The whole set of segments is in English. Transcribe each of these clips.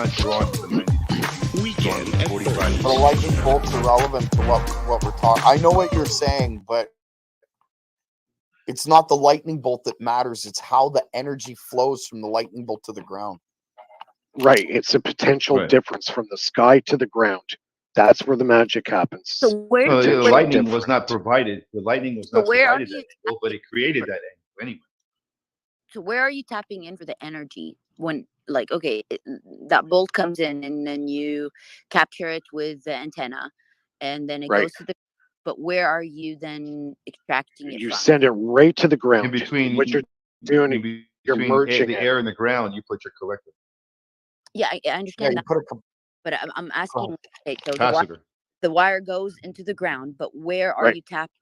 not drawn to the 90 degrees. Weekend It's drawn to 45. The lightning bolt's irrelevant to what we're talking. I know what you're saying, but it's not the lightning bolt that matters. It's how the energy flows from the lightning bolt to the ground. Right. It's a potential difference from the sky to the ground. That's where the magic happens. So where Well, the lightning different. was not provided. The lightning was So not where are provided you that angle, but it created that angle anyway. So where are you tapping in for the energy when, like, okay, that bolt comes in and then you capture it with the antenna, and then it Right. goes to the. But where are you then extracting it You from? send it right to the ground. In between, what you're doing, in you're between merging the it. air and the ground, you put your collector Yeah, I Yeah, understand you that, put a but I'm asking. Okay, so capacitor. the wire goes into the ground, but where are Right. you tapping?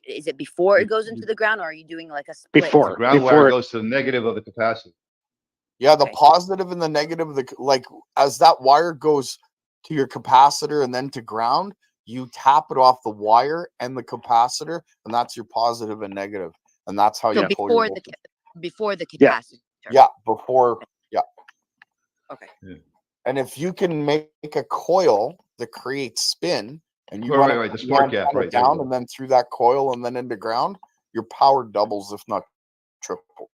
Is it before it goes into the ground, or are you doing like a split? The Before. ground wire goes to the negative of the capacitor. Yeah, the Okay. positive and the negative, like as that wire goes to your capacitor and then to ground, you tap it off the wire and the capacitor, and that's your positive and negative, and that's how So you pull your voltage. before the Yeah. capacitor. Yeah, before. Yeah. Okay. Yeah. And if you can make a coil that creates spin, and you Right, run right, it the spark gap, right, there you down go. and then through that coil and then into ground, your power doubles, if not triple.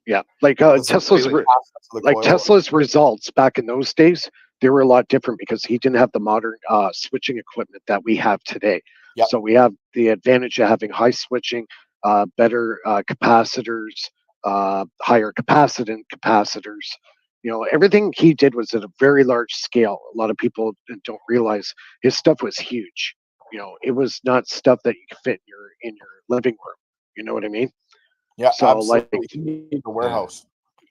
Yeah. Like Because the Tesla's facets of the like coil- Tesla's results back in those days, they were a lot different because he didn't have the modern switching equipment that we have today. Yep. So we have the advantage of having high switching, better capacitors, higher capacitance capacitors. You know, everything he did was at a very large scale. A lot of people don't realize his stuff was huge. You know, it was not stuff that you could fit in your living room. You know what I mean? Yeah, So, absolutely. like- You need a warehouse.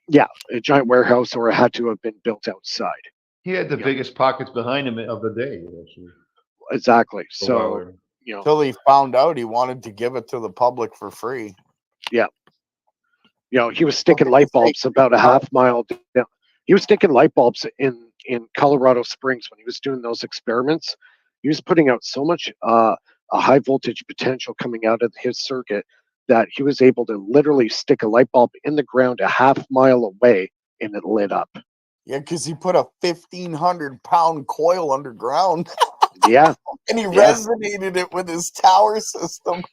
Yeah, a giant warehouse, or it had to have been built outside. He had the Yeah. biggest pockets behind him of the day. Actually, Exactly. for a while So, there. you know, Until he found out he wanted to give it to the public for free. he was sticking light bulbs about a half mile down. He was sticking light bulbs in Colorado Springs when he was doing those experiments. He was putting out so much a high voltage potential coming out of his circuit that he was able to literally stick a light bulb in the ground a half mile away and it lit up. Yeah, because he put a 1,500-pound coil underground Yeah, and he Yeah. resonated it with his tower system.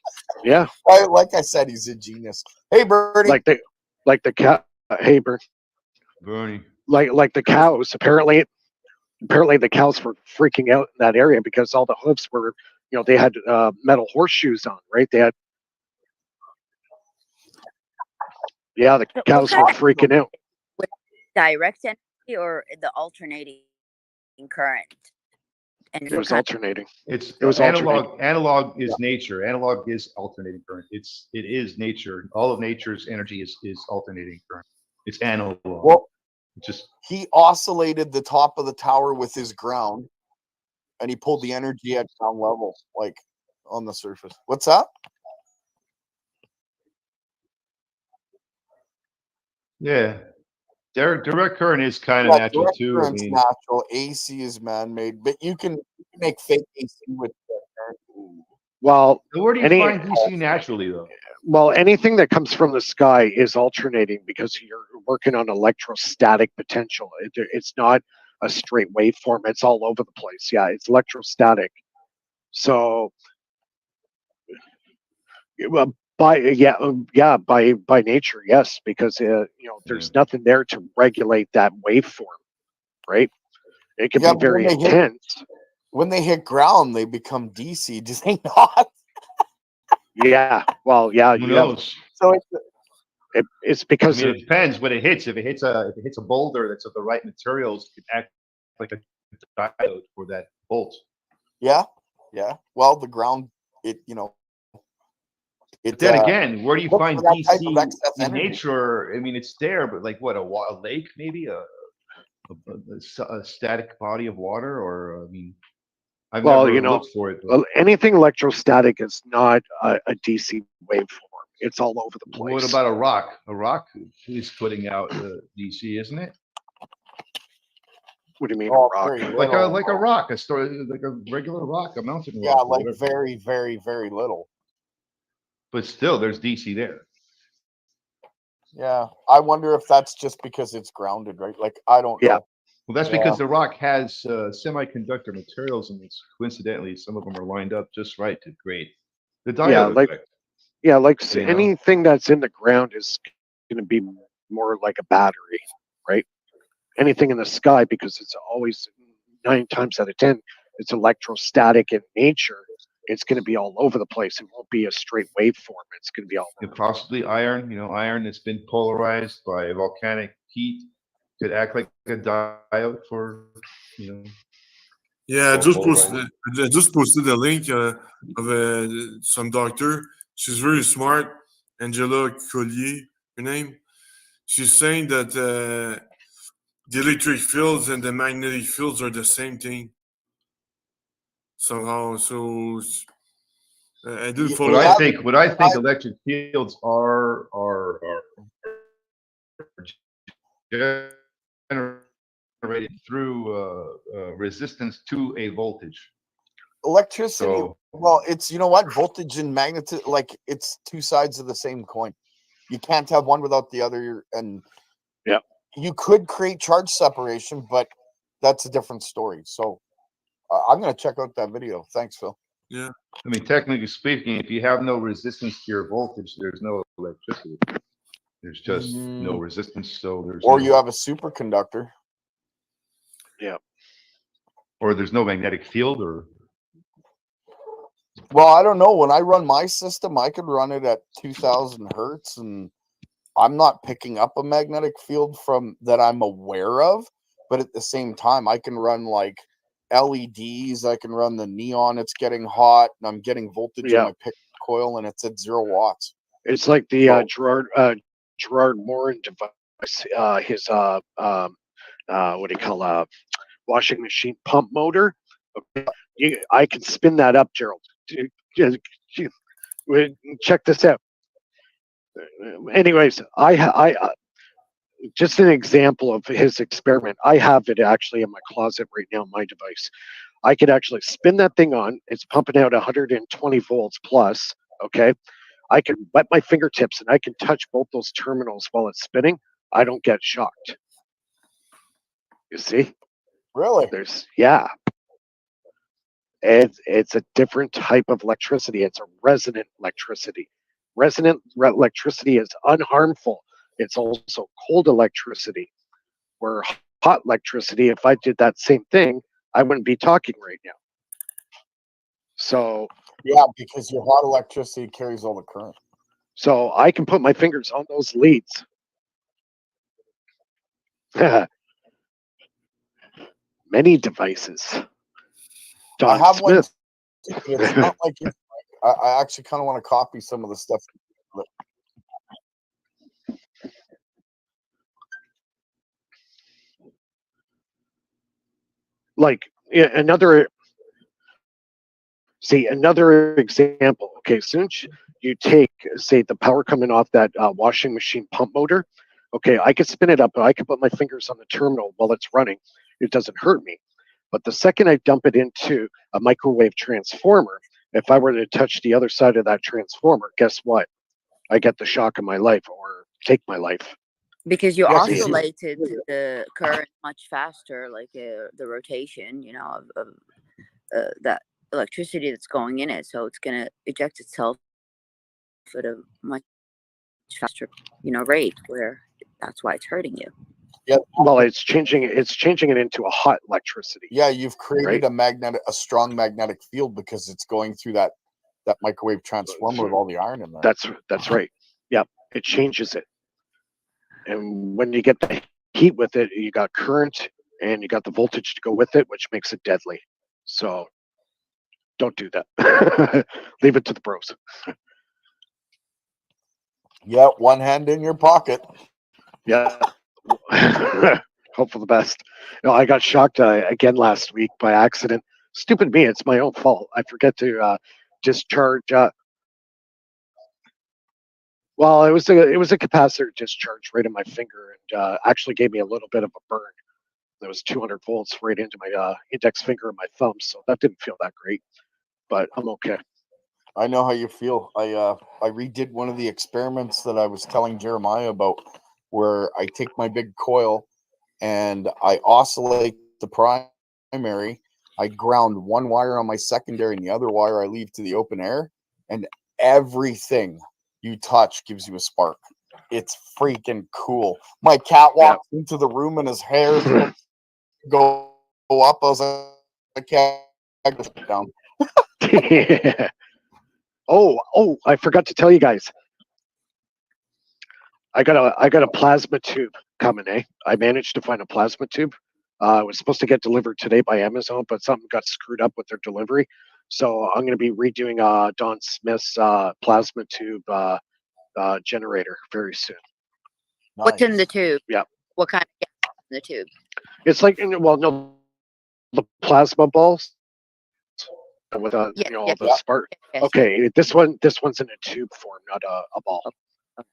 yeah. Like I said, he's a genius. Hey, Bernie. Like the cat. Hey, Bert. Bernie. Like the cows. Apparently the cows were freaking out in that area because all the hoofs were, they had metal horseshoes on, right? They had. Yeah, the cows were freaking out. Direct energy or the alternating current? And It was alternating. It was analog. Analog is nature. Analog is alternating current. It is nature. All of nature's energy is alternating current. It's analog. Well, Just he oscillated the top of the tower with his ground, and he pulled the energy at ground level, like on the surface. What's that? yeah. Direct current is kind of natural direct too. I current's mean, natural. AC is man-made, but you can make fake AC with direct current. Well, where do you any- find DC naturally though? well, anything that comes from the sky is alternating because you're working on electrostatic potential. It's not a straight waveform. It's all over the place. Yeah, it's electrostatic. So, well, by nature, yes, because there's nothing there to regulate that waveform, right? It can Yeah, be but very when they hit- intense. When they hit ground, they become DC. Do they not? Yeah, well, yeah, Who knows? So it's I because mean, it depends what it hits. If it hits a boulder that's of the right materials, it can act like a diode for that bolt. yeah. Well, the ground, it. But then again, where do you look find for that type of DC excess in energy. nature? I mean, it's there, but like what, a lake, maybe a static body of water, or I mean, I've never looked for it. well, anything electrostatic is not a DC waveform. It's all over the place. What about a rock? A rock is putting out DC, isn't it? What do you mean, Oh, a rock? very Like little. a rock, like a regular rock, a mountain rock. Yeah, or like whatever. very, very, very little. But still, there's DC there. Yeah, I wonder if that's just because it's grounded, right? Like I don't Yeah. know. Well, that's Yeah. because the rock has semiconductor materials, and it's coincidentally some of them are lined up just right to create the Yeah, diode like effect. You know, anything that's in the ground is going to be more like a battery, right? Anything in the sky, because it's always 9 times out of 10, it's electrostatic in nature. It's going to be all over the place. It won't be a straight waveform. It's going to be all and over the place. possibly iron. Iron that's been polarized by volcanic heat could act like a diode for Yeah, all polarized. I just posted a link of some doctor. She's very smart, Angela Collier, her name. She's saying that the electric fields and the magnetic fields are the same thing somehow. So I did You, What follow you I her. have think, what I think, electric fields are generated through resistance to a voltage. electricity. So Well, it's what voltage and magnetism. Like it's two sides of the same coin. You can't have one without the other, and Yeah. you could create charge separation, but that's a different story. So I'm gonna check out that video. Thanks, Phil. Yeah. I mean, technically speaking, if you have no resistance to your voltage, there's no electricity. There's just no resistance, so there's Or no, you have a superconductor. or there's no magnetic field, or Well, I don't know. When I run my system, I could run it at 2,000 hertz, and I'm not picking up a magnetic field from that I'm aware of. But at the same time, I can run like LEDs. I can run the neon. It's getting hot, and I'm getting voltage in Yeah. my pick coil, and it's at 0 watts. It's like the So- Gerard Morin device. His what do you call washing machine pump motor? Okay. I can spin that up, Gerald. Check this out. Anyways, I just an example of his experiment. I have it actually in my closet right now, my device. I could actually spin that thing on. It's pumping out 120 volts plus. Okay. I can wet my fingertips and I can touch both those terminals while it's spinning. I don't get shocked. You see? Really? Yeah. It's a different type of electricity. It's a resonant electricity. Resonant electricity is unharmful. It's also cold electricity. Where hot electricity, if I did that same thing, I wouldn't be talking right now. So Yeah, because your hot electricity carries all the current. So I can put my fingers on those leads. Many devices. I Don have one. Smith. It's not like I actually kind of want to copy some of the stuff. Like another example. Okay, since you take, say, the power coming off that washing machine pump motor, okay, I could spin it up, I could put my fingers on the terminal while it's running. It doesn't hurt me. But the second I dump it into a microwave transformer, if I were to touch the other side of that transformer, guess what? I get the shock of my life or take my life. Because you Yeah, 'cause you- oscillated the current much faster, like the rotation, of that electricity that's going in it. So it's going to eject itself at a much faster, rate, where that's why it's hurting you. Yeah. Well, it's changing it into a hot electricity. Yeah, you've created right? a strong magnetic field because it's going through that microwave transformer with all the iron in there. That's right. Yep. It changes it. And when you get the heat with it, you got current and you got the voltage to go with it, which makes it deadly. So don't do that. Leave it to the pros. Yeah, one hand in your pocket. Yeah. Hope for the best. No, I got shocked again last week by accident. Stupid me. It's my own fault. I forget to discharge. Well, it was a capacitor discharge right in my finger, and actually gave me a little bit of a burn. There was 200 volts right into my index finger and my thumb, so that didn't feel that great. But I'm okay. I know how you feel. I redid one of the experiments that I was telling Jeremiah about, where I take my big coil and I oscillate the primary. I ground one wire on my secondary, and the other wire I leave to the open air, and everything you touch gives you a spark. It's freaking cool. My cat walks into the room and his hair go up. I was like, I can't go down. Oh, I forgot to tell you guys. I got a plasma tube coming, eh? I managed to find a plasma tube. It was supposed to get delivered today by Amazon, but something got screwed up with their delivery. So I'm going to be redoing Don Smith's plasma tube generator very soon. What's in the tube? Yeah. What kind of gas is in the tube? It's like, well, no, the plasma balls with all the spark. Yes. Okay, this one's in a tube form, not a ball. Okay.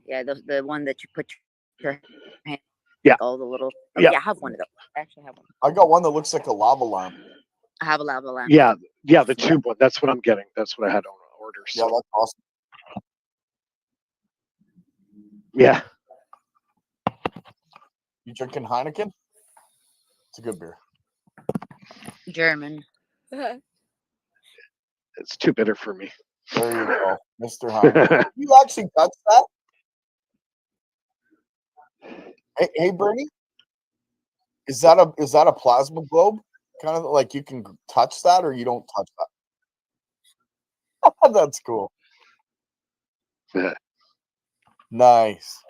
Yeah, the one that you put your hand. Yeah. All the little. Yeah. Yeah, I have one of those. I actually have one. I got one that looks like a lava lamp. I have a lava lamp. Yeah, the tube one. That's what I'm getting. That's what I had on order. So. Yeah, that's awesome. Yeah. You drinking Heineken? It's a good beer. German. It's too bitter for me. There you go, Mr. Heineken. You actually touch that? Hey, Bernie, is that a plasma globe? Kind of like you can touch that, or you don't touch that? That's cool. Yeah. Nice.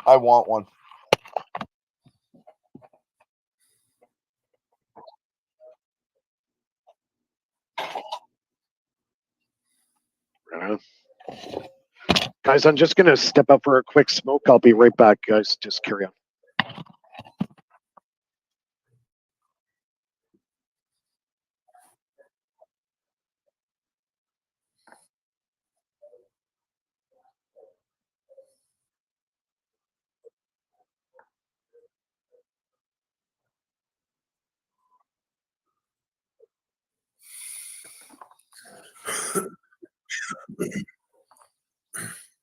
I want one. Guys, I'm just gonna step up for a quick smoke. I'll be right back, guys. Just carry on.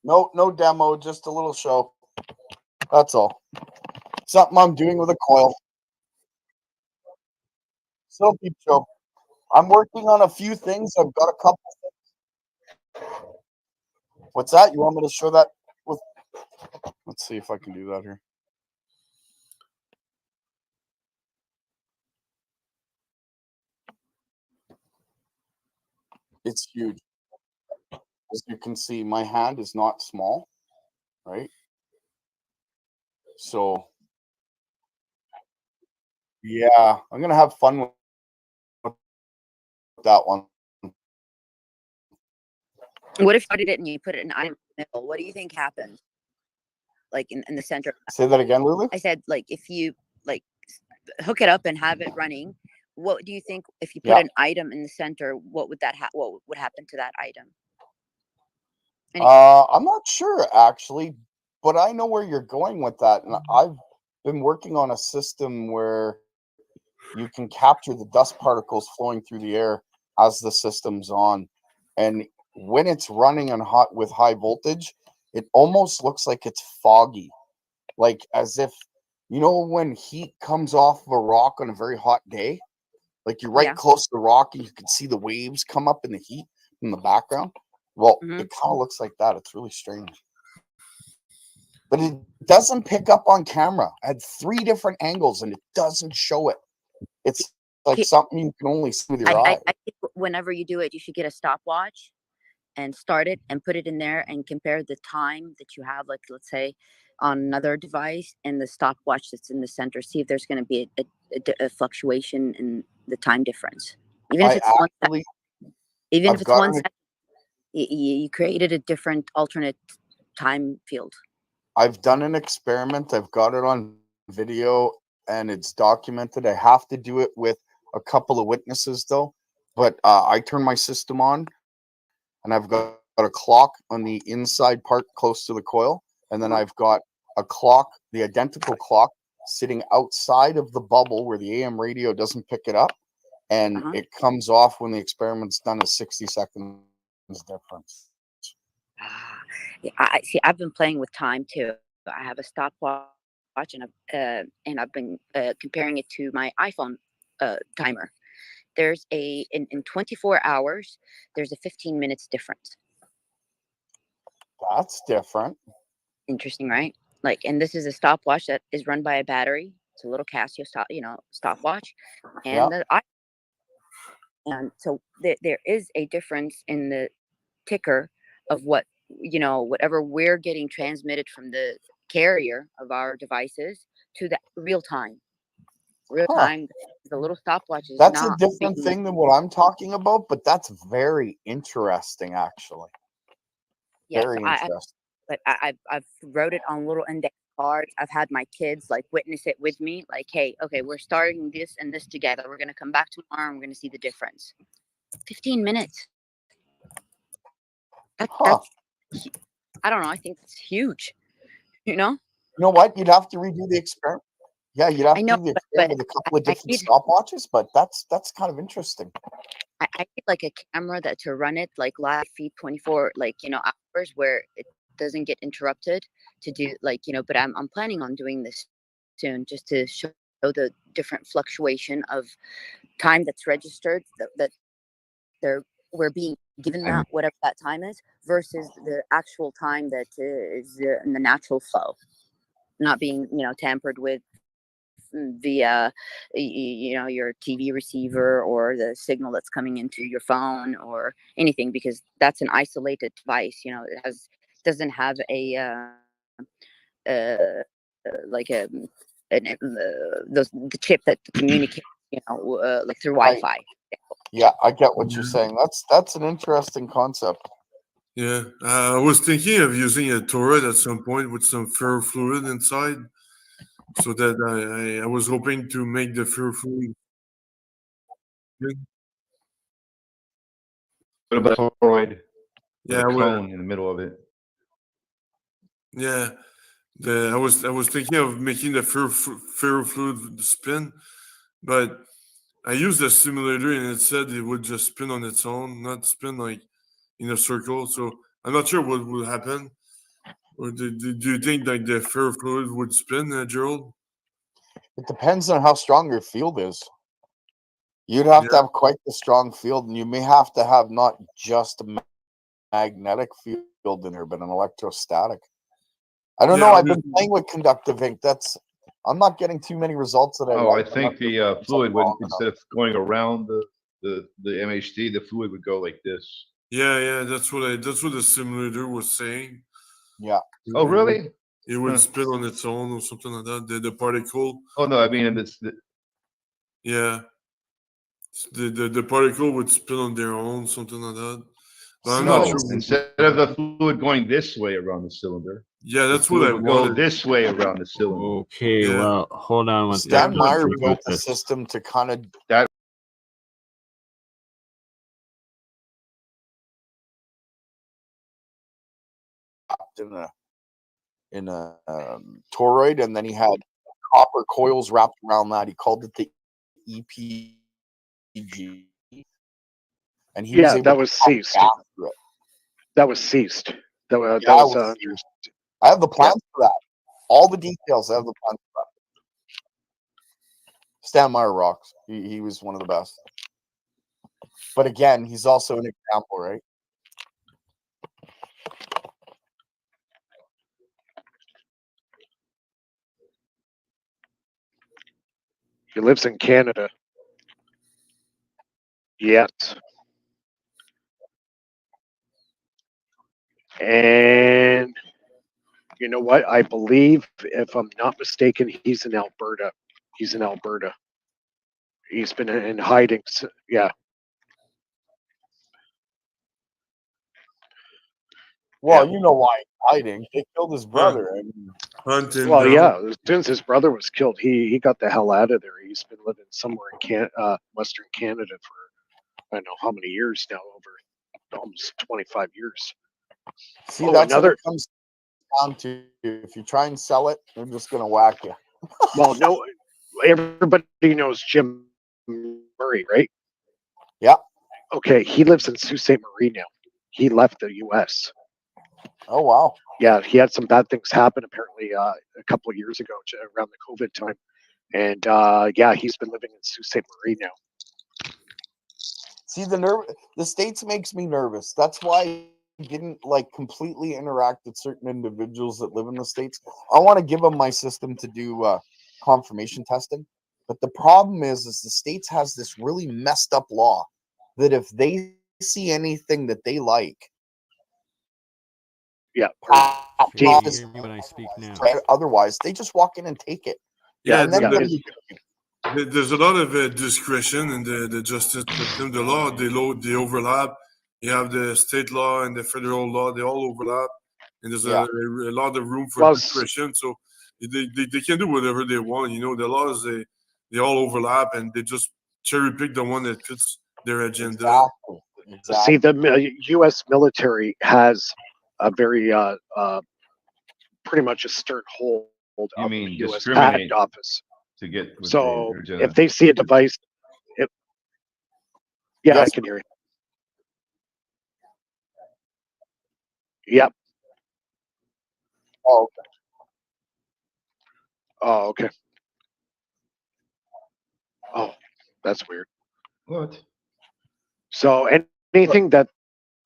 No demo, just a little show. That's all. Something I'm doing with a coil. Still peep show. I'm working on a few things. I've got a couple things. What's that? You want me to show that with? Let's see if I can do that here. It's huge. As you can see, my hand is not small, right? So, yeah, I'm going to have fun with that one. What if you did it and you put it in item in the middle? What do you think happens? Like in the center. Say that again, Lulu? I said, like, if you like hook it up and have it running, what do you think if you put an item in the center? What would that what would happen to that item? I'm not sure actually, but I know where you're going with that, and I've been working on a system where you can capture the dust particles flowing through the air as the system's on, and when it's running on hot with high voltage, it almost looks like it's foggy, like as if when heat comes off of a rock on a very hot day, like you're right close to the rock and you can see the waves come up in the heat in the background. Well, it kind of looks like that. It's really strange. But it doesn't pick up on camera. I had 3 different angles and it doesn't show it. It's like something you can only see with your eye. I think whenever you do it, you should get a stopwatch and start it and put it in there and compare the time that you have, like, let's say, on another device and the stopwatch that's in the center. See if there's going to be a fluctuation in the time difference. Even if it's 1 second. Even if it's 1 second. You created a different alternate time field. I've done an experiment. I've got it on video and it's documented. I have to do it with a couple of witnesses though. But I turn my system on and I've got a clock on the inside part close to the coil. And then I've got a clock, the identical clock, sitting outside of the bubble where the AM radio doesn't pick it up. And it comes off when the experiment's done at 60 seconds difference. Yeah, I see. I've been playing with time too. I have a stopwatch and I've been comparing it to my iPhone timer. There's in 24 hours, there's a 15 minutes difference. That's different. Interesting, right? Like, and this is a stopwatch that is run by a battery. It's a little Casio stopwatch, and and so there is a difference in the ticker of whatever we're getting transmitted from the carrier of our devices to the real time. The little stopwatch is That's a not different thing than what I'm talking about, but that's very interesting, actually. Very interesting. But I've wrote it on little index cards. I've had my kids like witness it with me. Like, hey, okay, we're starting this and this together. We're gonna come back tomorrow and we're gonna see the difference. 15 minutes. That's I don't know. I think it's huge. You know? You know what? You'd have to redo the experiment. Yeah, you'd have to do the experiment with a couple of different stopwatches, but that's kind of interesting. I need like a camera to run it like live feed 24 hours where it doesn't get interrupted to do but I'm planning on doing this soon just to show the different fluctuation of time that's registered that we're being given that whatever that time is versus the actual time that is in the natural flow, not being tampered with via your TV receiver or the signal that's coming into your phone or anything, because that's an isolated device. It doesn't have the chip that communicates like through Wi-Fi. Yeah, I get what you're saying. That's an interesting concept. Yeah, I was thinking of using a toroid at some point with some ferrofluid inside. So that I was hoping to make the ferrofluid. What about a toroid? Yeah, with a cone in the middle of it. Yeah, I was thinking of making the ferrofluid spin, but I used a simulator and it said it would just spin on its own, not spin like in a circle. So I'm not sure what will happen. Or do you think like the ferrofluid would spin, Gerald? It depends on how strong your field is. You'd have to have quite the strong field, and you may have to have not just a magnetic field in there, but an electrostatic. I don't know. I've been playing with conductive ink. I'm not getting too many results that I like. I think the fluid would, instead of going around the MHD, the fluid would go like this. Yeah, that's what the simulator was saying. Yeah. Oh, really? It would spin on its own or something like that. The particle. Oh no, I mean yeah. The particle would spin on their own, something like that. But I'm not sure. Instead of the fluid going this way around the cylinder. Yeah, that's what I would wanted. go this way around the cylinder. Okay, well, hold on one Stan second. Meyer built a system to kind of in a toroid, and then he had copper coils wrapped around that. He called it the EPG, and he was able that was ceased. That was ceased. That was I have the plans for that. All the details. I have the plans for that. Stan Meyer rocks. He was one of the best. But again, he's also an example, right? He lives in Canada. Yes. And you know what? I believe, if I'm not mistaken, he's in Alberta. He's in Alberta. He's been in hiding. Yeah. Well, you know why he's hiding. They killed his brother. Hunting. Well, yeah. As soon as his brother was killed, he got the hell out of there. He's been living somewhere in Western Canada for I don't know how many years now, over almost 25 years. See, that's what it comes down to. If you try and sell it, they're just going to whack you. Well, no, everybody knows Jim Murray, right? Yeah. Okay, he lives in Sault Ste. Marie now. He left the U.S. Oh wow. Yeah, he had some bad things happen apparently a couple of years ago around the COVID time, and yeah, he's been living in Sault Ste. Marie now. See, the States makes me nervous. That's why I didn't like completely interact with certain individuals that live in the States. I want to give them my system to do confirmation testing. But the problem is the States has this really messed up law that if they see anything that they like, Yeah, Can you office, hear me when I speak now? otherwise they just walk in and take it. Yeah, and then yeah, what do it's- you there's a lot of discretion in the justice system. The law, they overlap. You have the state law and the federal law; they all overlap, and there's Yeah. a lot of room for Well, discretion. So they can do whatever they want. You know, the laws they all overlap, and they just cherry pick the one that fits their agenda. Exactly. see, the U.S. military has a very pretty much a stern hold You of mean the U.S. discriminate Patent Office. to get what So their agenda. if they see a device, if, yeah, I Yes. can hear you. Yep. Oh, Oh, okay. Oh, that's weird. What? So anything that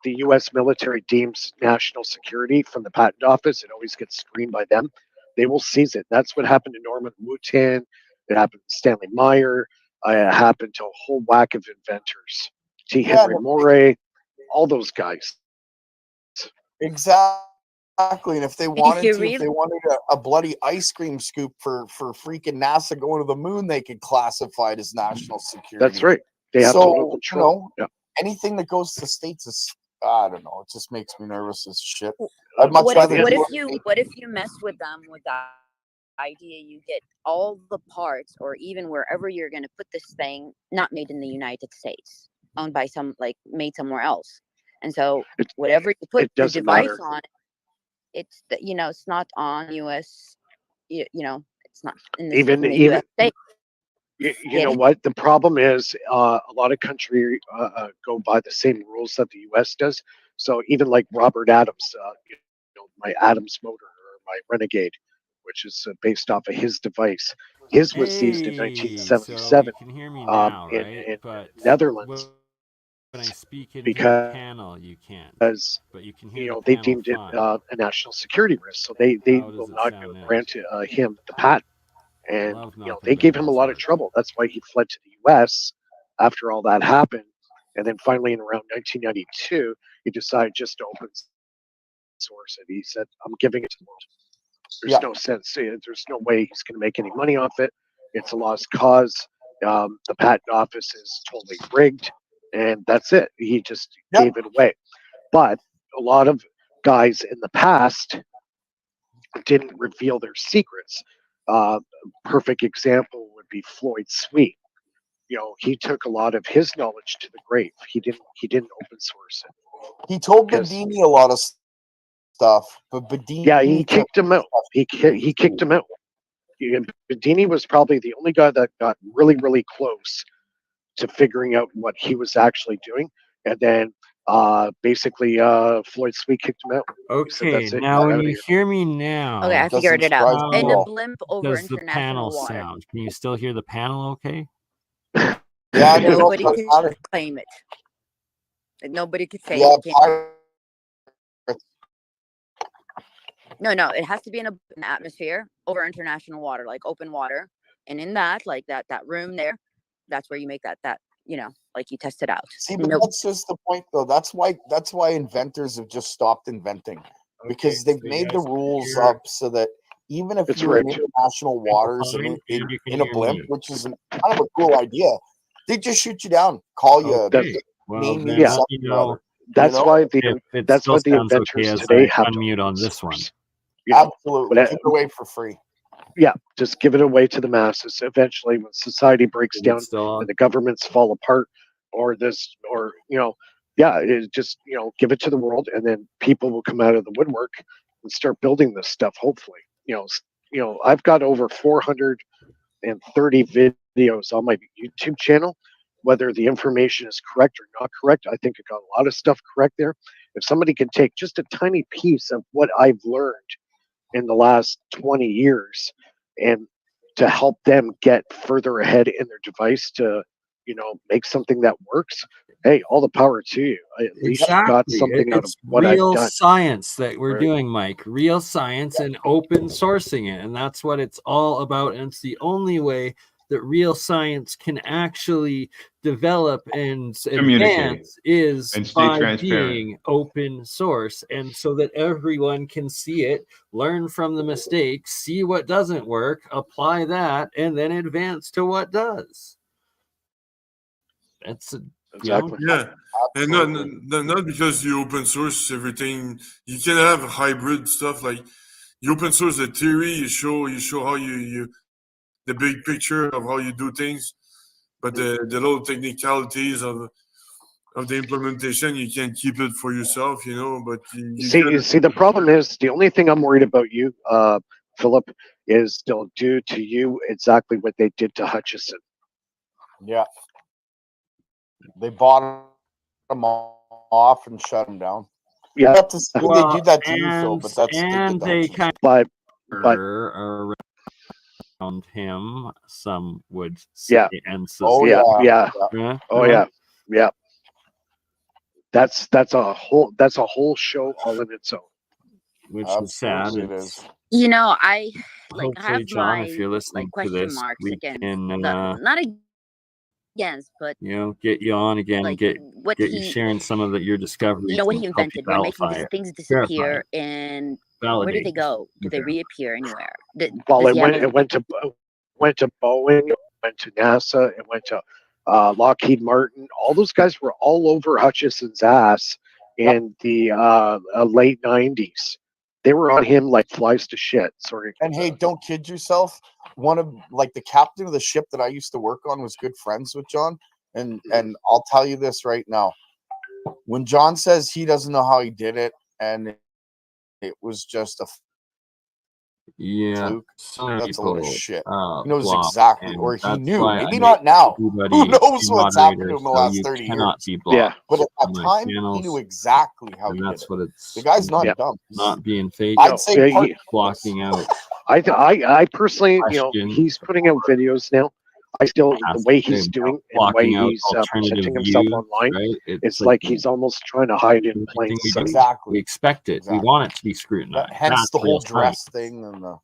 the U.S. military deems national security from the patent office, it always gets screened by them. They will seize it. That's what happened to Norman Wooten. It happened to Stanley Meyer. It happened to a whole whack of inventors. T. Yeah, Henry Moray, all those guys. exactly. And if they wanted you to, if really- they wanted a bloody ice cream scoop for freaking NASA going to the moon, they could classify it as national security. That's right. They have So, total control. you know, anything that goes to the States is, I don't know, it just makes me nervous as shit. Yeah. I'd much what rather if, do what if you mess with them with that idea? You get all the parts, or even wherever you're going to put this thing, not made in the United States, owned by some, like, made somewhere else. And so It- whatever you put it the doesn't device matter. on, it's it's not on US. It's not in the Even US state. you know what the problem is, a lot of countries go by the same rules that the US does. So even like Robert Adams, my Adams motor or my Renegade, which is based off of his device, his was seized in Hey, so 1977 you can hear me now, right? in But Netherlands when I speak into because the panel, you can't. But you can hear you know the they panel deemed it fine. a national security risk, so they How does will it not sound now? grant him the patent. And Love you know knocking they gave him a bangles lot of on. trouble. That's why he fled to the U.S. after all that happened, and then finally in around 1992 he decided just to open source it. He said, "I'm giving it to the world. There's Yeah. no sense. There's no way he's going to make any money off it. It's a lost cause. The patent office is totally rigged, and that's it. He just Yep. gave it away." But a lot of guys in the past didn't reveal their secrets. Perfect example would be Floyd Sweet. You know, he took a lot of his knowledge to the grave. He didn't open source it. He told Because- Bedini a lot of stuff, but Bedini Yeah, he kicked him out. He kicked him out. Bedini was probably the only guy that got really, really close to figuring out what he was actually doing, and then basically Floyd Sweet kicked him out. He said, Okay, "That's it. now You're when out of you here." hear me now, Okay, I Doesn't figured it out. surprise me In at a all. blimp over does the international panel water. sound? Can you still hear the panel okay? Yeah, no, Nobody doesn't could matter. claim it. Like, nobody could say Yeah, you can't. pirates. No, it has to be in an atmosphere over international water, like open water. And in that, like that room there, that's where you make that like you test it out. See, but Nope. that's just the point, though. That's why inventors have just stopped inventing, because they've so you made the guys can rules hear- up so that even if It's you're in rigged. international waters and fine, and you can in a hear blimp, me. which is kind of a cool idea, they just shoot you down, call you, Okay. Well, name then you Yeah. let something me or know other. That's know? why if it still the sounds okay inventors as today I have to unmute on open this one. source. You know, Absolutely, but, give it away for free. yeah, just give it away to the masses. Eventually, when society breaks Is it down still on? and the governments fall apart, or yeah, just give it to the world, and then people will come out of the woodwork and start building this stuff. Hopefully, I've got over 430 videos on my YouTube channel, whether the information is correct or not correct. I think it got a lot of stuff correct there. If somebody can take just a tiny piece of what I've learned in the last 20 years and to help them get further ahead in their device to, make something that works, hey, all the power to you. At least you got something out of It's what I've real done. science that we're Right. doing, Mike. Real science and open sourcing it. And that's what it's all about. And it's the only way that real science can actually develop and Communicate advance is and stay by transparent. being open source, and so that everyone can see it, learn from the mistakes, see what doesn't work, apply that, and then advance to what does. That's Exactly. Yeah, and Absolutely. not because you open source everything. You can have hybrid stuff, like you open source the theory. You show how you the big picture of how you do things, but the little technicalities of the implementation, you can keep it for yourself, But you See, the problem is the only thing I'm worried about you, Philip, is they'll do to you exactly what they did to Hutchison. Yeah. They bought him off and shut him down. Yeah, Not to say they do that to you, Phil, but that's and they kind but of around him, some would say, Yeah. and Oh, yeah, yeah. oh yeah. That's a whole show all in its own. which is sad. Absolutely it It's- is. I Hopefully, have John, my if you're listening to question this, marks we against can not against, but get you on again, like get what you he sharing some of your discoveries. what and he help you invented. We're making validate these it. things Verify disappear, it. and where do Validate they it. go? Do they Okay. reappear anywhere? Well, Does it he have went to Boeing, it went to NASA, it went to Lockheed Martin. All those guys were all over Hutchison's ass in the late '90s. They were on him like flies to shit. Sorry. And hey, don't kid yourself. One of the captain of the ship that I used to work on was good friends with John. And I'll tell you this right now. When John says he doesn't know how he did it, and it was just a Yeah, fluke, some that's a load of people shit. flop, He knows exactly, and or he that's knew. why I Maybe make not now. Who everybody knows a what's happened moderator, in the so last you 30 years? cannot be Yeah. blocked. But at on that my time, he channels, knew exactly how and he did that's it. what it's. The guy's not Yeah. dumb. Not being fake. I'd say Yeah, part blocking out. I personally, Questions. he's putting out videos now. I still, the way he's doing and the way blocking out he's alternative presenting himself views, online, right? it's like he's almost trying to hide in plain everything we sight. do. Exactly. We expect it. Exactly. We want it to be scrutinized. Hence That's the whole real dress science. thing and the.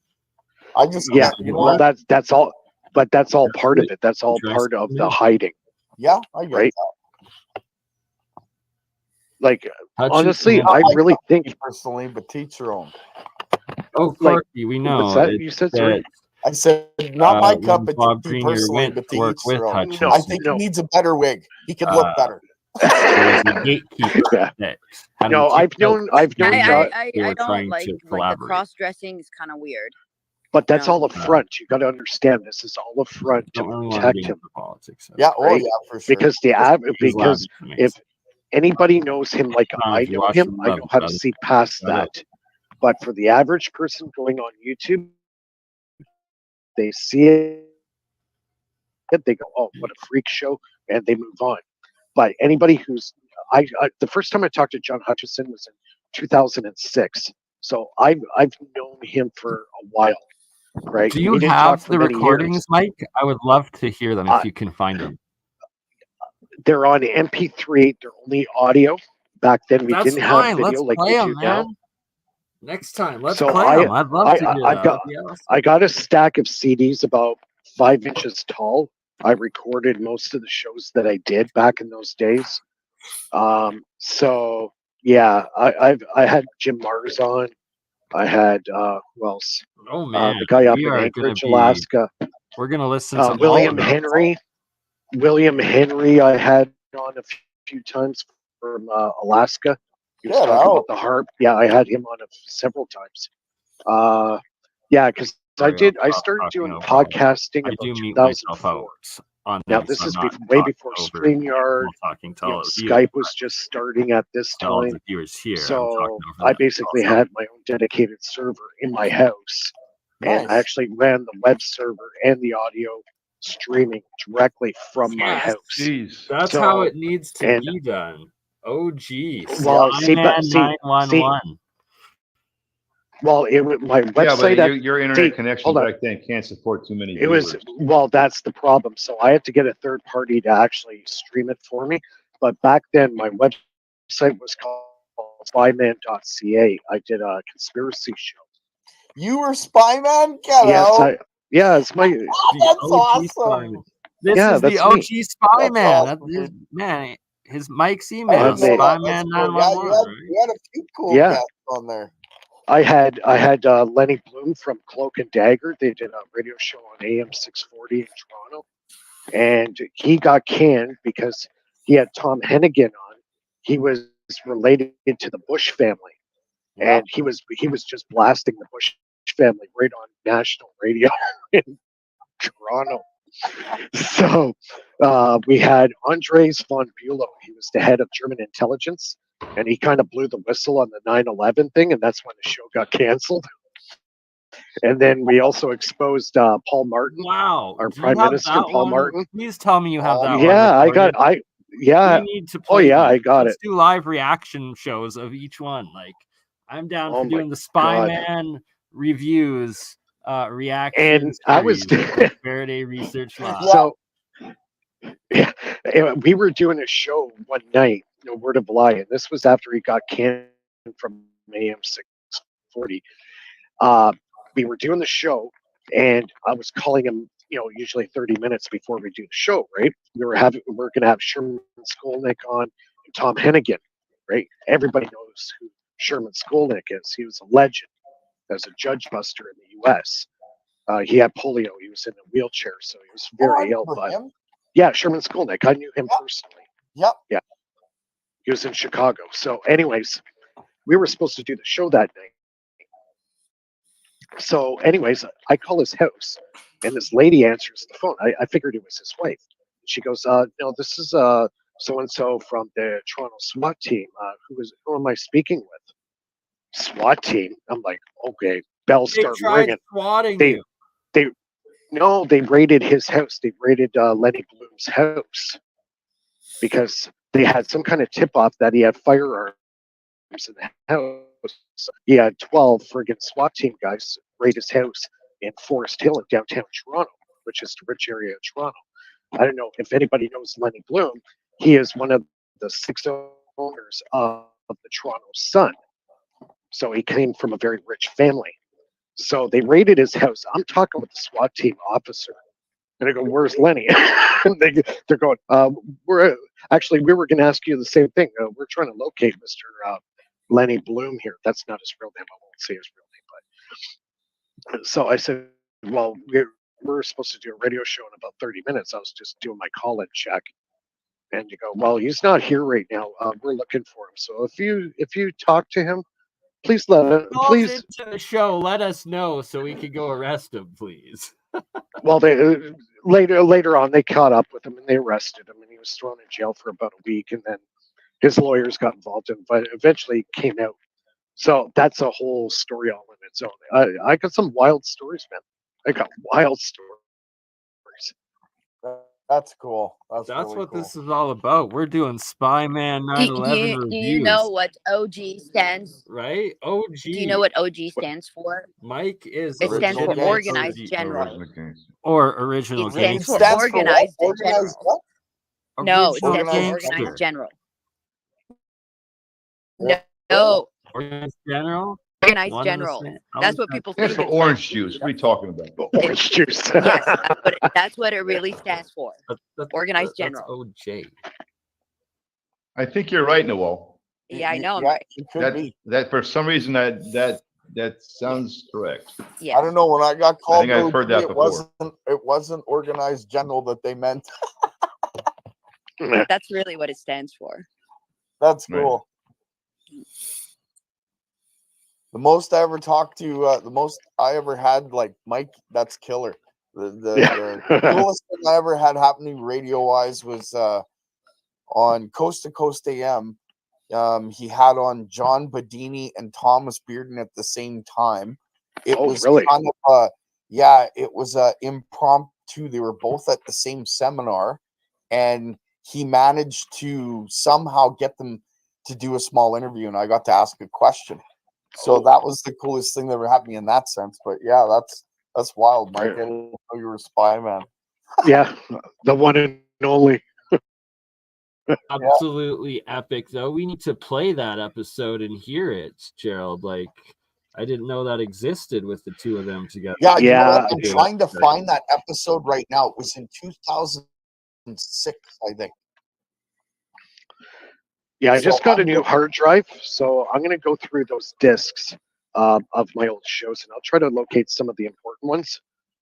I just Yeah, you know well, what? that's all, but that's all part of it. it. That's all Dress part of the me. hiding. Yeah, I get Right. that. Like, Hutchinson honestly, has- I really think. Personally, but teach your own. Oh, like, Corky, we know. What's that it's you said? Sorry. that, I said not my when cup of Bob tea Greenyer personally, went but to to work each with their own. Hutchinson, I think he needs a better wig. He could look better. there was a gatekeeper Yeah. that had No, him kicked out. I've known John, They were I don't trying like to the collaborate. cross dressing is kind of weird. but that's No. all a front. You got to understand, this is all a front to Don't really want to protect get him. into politics. Yeah, oh Right? yeah, for sure. Because because if anybody knows him like Tom, I if you know watch him, him, I love know it, how to brother. see past Got that. But for the average person going on YouTube, they see it, they go, "Oh, what a freak show," and they move on. But anybody who's the first time I talked to John Hutchison was in 2006, so I've known him for a while, right? Do you We didn't talk have for the many recordings, years. Mike? I would love to hear them if you can find them. They're on MP3. They're only audio. Back then, we That's didn't fine. have video Let's like play we them, do now. man. Next time, let's So play them. I'd love to hear that. That'd be awesome. I got a stack of CDs about 5 inches tall. I recorded most of the shows that I did back in those days. So yeah, I had Jim Mars on. I had who else? Oh man, the guy up we in are Anchorage, gonna be- Alaska. We're gonna listen to all William of them. Henry. William Henry, I had on a few times from Alaska. He was Get talking out. about the harp. Yeah, I had him on several times. Yeah, because Sorry, I I'll stop started talking doing over. podcasting I about do mute myself 2004. out on Now this. this I'm is not way talking before over StreamYard. people talking to You all know, of you. Skype was just starting at this To all of time. the viewers here. I'm So talking over I them. basically Also, had my own dedicated server in my house. And I Nice. actually ran the web server and the audio streaming directly from my Yes. house. Jeez. That's So- how it needs to and- be done. Oh, gee. Well, see, but Spyman see, 911. Well, my Yeah, but website. your internet see, connection hold on. back then can't support too many It was viewers. well, that's the problem. So I had to get a third party to actually stream it for me. But back then, my website was called spyman.ca. I did a conspiracy show. You were Spyman? Get Yes, out. it's my. Oh, The that's OG awesome. Spyman. This Yeah, is the that's me. OG Spyman. That's That's his, awesome. man, his Mike's I email, didn't know that. Spyman That's cool. 911. Yeah, Right? you had a few cool Yeah. cats on there. I had Lenny Bloom from Cloak and Dagger. They did a radio show on AM 640 in Toronto, and he got canned because he had Tom Hennigan on. He was related to the Bush family, Yeah. and he was just blasting the Bush family right on national radio in Toronto. So we had Andres von Bülow. He was the head of German intelligence, and he kind of blew the whistle on the 9/11 thing, and that's when the show got canceled. And then we also exposed Paul Martin, Wow. our Do you Prime have Minister, that Paul one? Martin. Please tell me you have that one. Yeah, I recorded. got yeah. We need to Oh play yeah, I these. got Let's it. do live reaction shows of each one. Like, I'm down Oh for my doing the God. Spyman reviews, reaction And I was series on FAraday Research Live. so yeah, we were doing a show one night, No Word of Lie, and this was after he got canned from AM 640. We were doing the show, and I was calling him, usually 30 minutes before we do the show, right? We're going to have Sherman Skolnick on and Tom Hennigan, right? Everybody knows who Sherman Skolnick is. He was a legend as a judge buster in the U.S. He had polio. He was in a wheelchair, so he was very ill. For But him? yeah, Sherman Skolnick. I knew him personally. Yep. Yeah. He was in Chicago. So, anyways, we were supposed to do the show that night. So, anyways, I call his house, and this lady answers the phone. I figured it was his wife. She goes, "No, this is so and so from the Toronto SWAT team. Who am I speaking with?" SWAT team. I'm like, okay. Bells They start tried ringing. swatting They you. No, they raided his house. They raided Lenny Bloom's house because they had some kind of tip off that he had firearms in the house. He had 12 friggin' SWAT team guys raid his house in Forest Hill in downtown Toronto, which is the rich area of Toronto. I don't know if anybody knows Lenny Bloom. He is one of the 6 owners of the Toronto Sun. So he came from a very rich family. So they raided his house. I'm talking with the SWAT team officer. And I go, "Where's Lenny?" And they're going, we were going to ask you the same thing. We're trying to locate Mr. Lenny Bloom here. That's not his real name. I won't say his real name. But so I said, well, we're supposed to do a radio show in about 30 minutes. I was just doing my call-in check. And you go, well, he's not here right now. We're looking for him. So if you talk to him, please Calls into the show. Let us know so we can go arrest him, please. Well, they later on they caught up with him and they arrested him, and he was thrown in jail for about a week, and then his lawyers got involved in, but eventually came out. So that's a whole story all in its own. I got some wild stories, man. I got wild stories. That's cool. That's That's really what cool. this is all about. We're doing Spyman Do, 9/11 do reviews. you know what OG stands? Right? OG. Do you know what OG stands for? Mike is It stands for legitimate Organized OG. General. or original It stands gangster. for Stands for what? Organized Organized General. what? No, it Original stands for gangster. Organized General. Yeah. No, Organized General. Organized One and the General. same. That's what people That's think. for orange juice. What are you talking about? Orange juice. Yes, that's what it really stands for. Organized That's General. OJ. I think you're right, Noel. Yeah, I know I'm Yeah, right. it could be. That for some reason that sounds correct. Yeah. I don't know. When I got called, think I've heard that it before. wasn't Organized General that they meant. That's really what it stands for. That's Right. cool. The most I ever talked to, the most I ever had, like Mike, that's killer. The coolest thing I ever had happening radio wise was on Coast to Coast AM. He had on John Badini and Thomas Bearden at the same time. It Oh, was really? kind of it was a impromptu two, they were both at the same seminar, and he managed to somehow get them to do a small interview, and I got to ask a question. So that was the coolest thing that ever happened in that sense. But yeah, that's wild, Mike. I didn't know you were a spy, man. Yeah, the one and only. Absolutely epic, though. We need to play that episode and hear it, Gerald. Like, I didn't know that existed with the two of them together. Yeah, you know Yeah, what? I'm trying to find that episode right now. It was in 2006, I think. Yeah, I So just got a I'm new looking- hard drive, so I'm gonna go through those discs of my old shows, and I'll try to locate some of the important ones,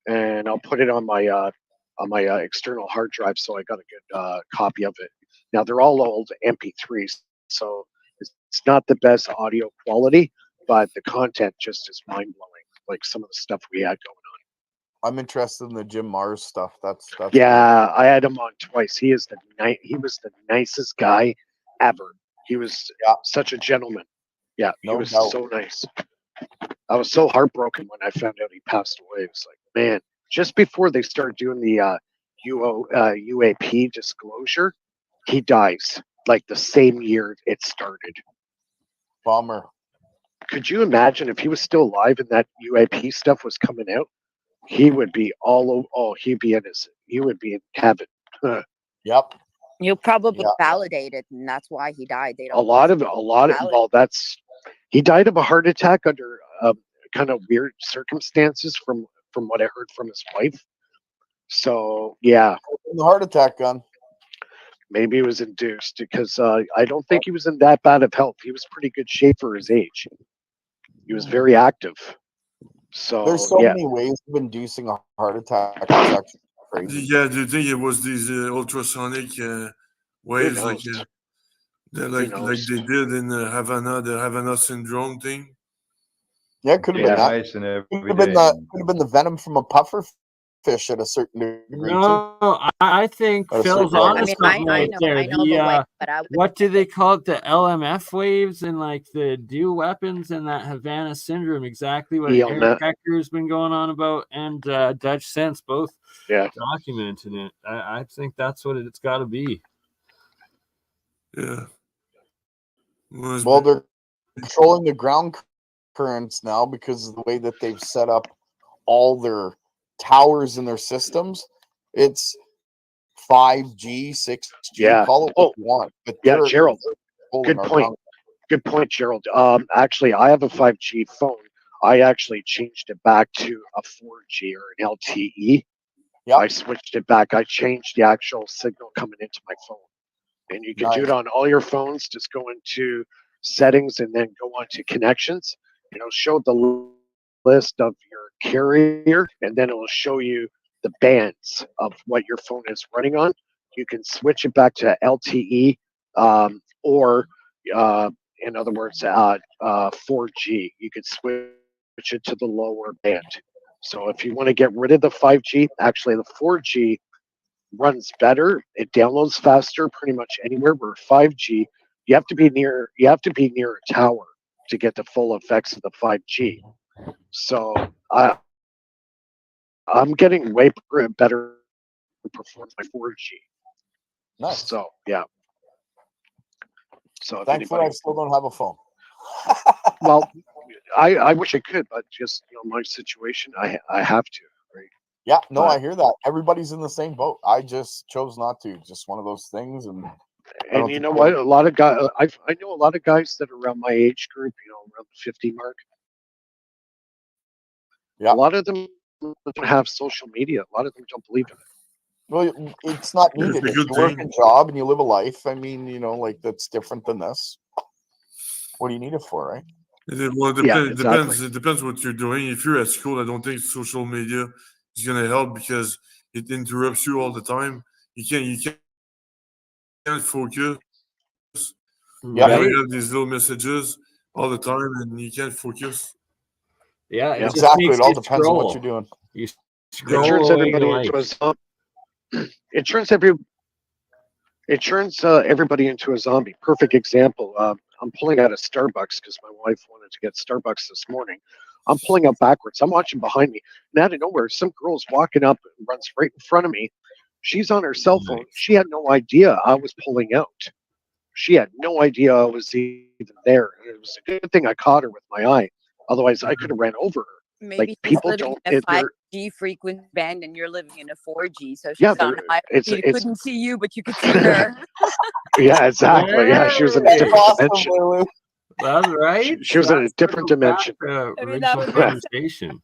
and I'll put it on my external hard drive, so I got a good copy of it. Now they're all old MP3s, so it's not the best audio quality, but the content just is mind blowing. Like some of the stuff we had going on. I'm interested in the Jim Mars stuff. That's Yeah, I had him on twice. He was the nicest guy ever. He was such a gentleman. Yeah, he No was doubt. so nice. I was so heartbroken when I found out he passed away. It was like, man, just before they started doing the UAP disclosure, he dies like the same year it started. Bummer. Could you imagine if he was still alive and that UAP stuff was coming out? He would be all over. Oh, he would be in heaven. Yep. You'll probably Yeah. validate it, and that's why he died. They don't a lot of valid. well, he died of a heart attack under kind of weird circumstances from what I heard from his wife. So yeah, The heart attack gun. maybe it was induced because I don't think he was in that bad of health. He was pretty good shape for his age. He was very active. So There's so yeah, many ways of inducing a heart attack. It's actually crazy. Yeah, do you think it was these ultrasonic waves like knows? like knows? they did in the Havana syndrome thing? Yeah, it could have Yeah. been that. Nice and Could every have been day. the venom from a puffer fish at a certain degree too. No, I think At a Phil's certain level. on I to mean, something I right know, there. I know the way, but I would What do they call it? The LMF waves and like the dew weapons and that Havana syndrome. Exactly what Eric Hecker's been going on about, and Dutch Sense both documenting it. I think that's what it's got to be. Yeah. Well, they're controlling the ground currents now because of the way that they've set up all their towers in their systems. It's 5G, 6G, call it what you want. But Gerald, good our point. ground. Good point, Gerald. Actually, I have a 5G phone. I actually changed it back to a 4G or an LTE. Yep. I switched it back. I changed the actual signal coming into my phone. And you can do it on all your phones. Just go into settings and then go on to connections. It'll show the list of your carrier, and then it will show you the bands of what your phone is running on. You can switch it back to LTE or, in other words, 4G. You could switch it to the lower band. So if you want to get rid of the 5G, actually the 4G runs better. It downloads faster pretty much anywhere. Where 5G, you have to be near a tower to get the full effects of the 5G. So I'm getting way better performance by 4G. Nice. So yeah. So Thankfully, I still don't have a phone. Well, I wish I could, but just my situation, I have to. Right? Yeah, no, I hear that. Everybody's in the same boat. I just chose not to. Just one of those things. And you know what? A lot of guys, I know a lot of guys that are around my age group, around the 50 mark. Yeah. A lot of them don't have social media. A lot of them don't believe in it. Well, it's not needed. If you work a job and you live a life, I mean, like that's different than this. What do you need it for, right? Well, it depends what you're doing. If you're at school, I don't think social media is going to help because it interrupts you all the time. You can't focus. Yeah, you have these little messages all the time, and you can't focus. Yeah, exactly. It all depends on what you're doing. You It turns everybody into a zombie. It turns everybody into a zombie. Perfect example. I'm pulling out of Starbucks because my wife wanted to get Starbucks this morning. I'm pulling out backwards. I'm watching behind me. And out of nowhere, some girl's walking up and runs right in front of me. She's on her cell phone. She had no idea I was pulling out. She had no idea I was even there. And it was a good thing I caught her with my eye. Otherwise, I could have ran over her. Maybe Like, she's people living don't. in a 5G frequency band and you're living in a 4G. So she's Yeah, on high speed. it's Couldn't see you, but you could see her. yeah, exactly. Yeah, she was in a Hey. different Awesome, dimension. Lulu. That's right. She was in a different dimension. I mean, Original that would make sense. conversation.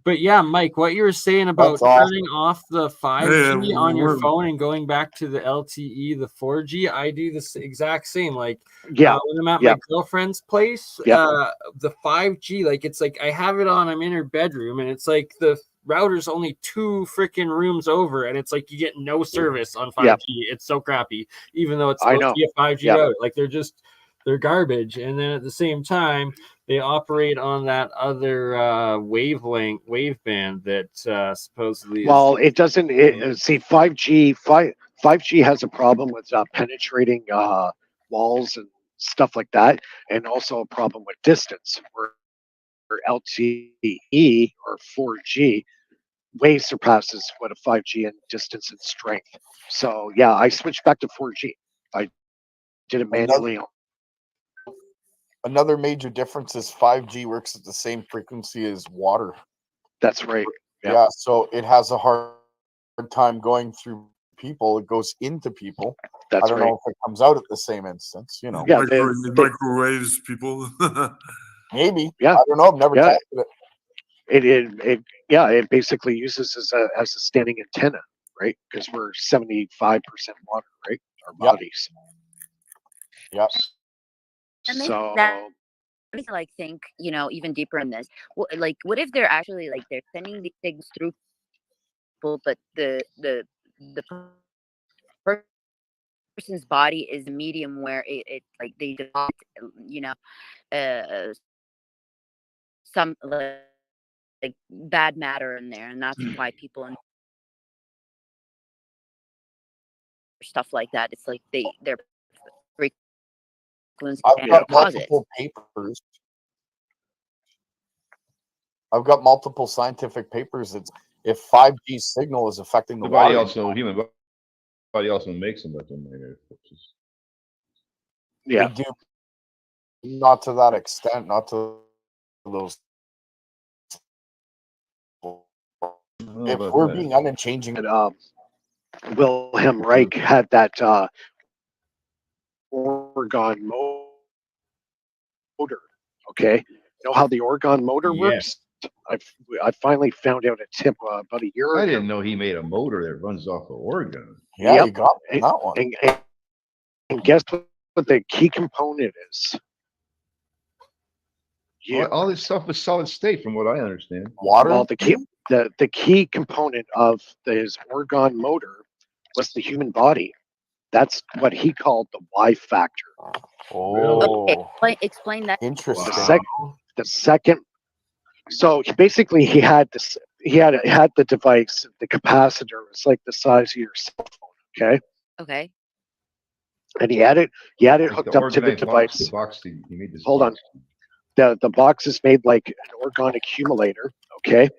But yeah, Mike, what you were saying about That's awesome. turning off the 5G on your phone and going back to the LTE, the 4G, I do the exact same. Like, Yeah, when I'm at my girlfriend's place, Yeah. the 5G, like, it's like I have it on, I'm in her bedroom, and it's like the router's only 2 freaking rooms over, and it's like you get no service on 5G. Yeah. It's so crappy, even though it's I supposed know. to be a 5G Yeah. router. Like, they're garbage. And then at the same time, they operate on that other waveband that supposedly Well, it doesn't. See, 5G has a problem with penetrating walls and stuff like that, and also a problem with distance. Where LTE or 4G way surpasses what a 5G in distance and strength. So yeah, I switched back to 4G. I did it manually. Another major difference is 5G works at the same frequency as water. That's right. Yeah, so it has a hard time going through people. It goes into people. That's I don't know if it comes out at the same instance, you know. Yeah, Microwaves people. Maybe. I don't know. I've never tested it. It basically uses as a standing antenna, right? Because we're 75% water, right? Our bodies. Yep. So That makes me like think, even deeper in this. Like, what if they're actually like they're sending these things through people, but the person's body is a medium where it like they develop, some like bad matter in there, and that's why people and stuff like that. It's like they're frequency I've got deposit. multiple papers. I've got multiple scientific papers that if 5G signal is affecting the body water, human body also makes electromagnetic forces. they do, not to that extent, not to those. If we're being unchanging, Wilhelm Reich had that orgone motor. Okay, know how the orgone motor works? I finally found out a tip about a year ago. I didn't know he made a motor that runs off of orgone. Yeah, you got that one. And guess what the key component is? All this stuff is solid state, from what I understand. Water. Well, the key component of his orgone motor was the human body. That's what he called the Y factor. Oh, okay. Explain that. Interesting. The second. So basically, he had the device. The capacitor was like the size of your cell phone. Okay. Okay. And he had it hooked up to the device. The box, he made this. Hold on. The box is made like an orgone accumulator. Okay.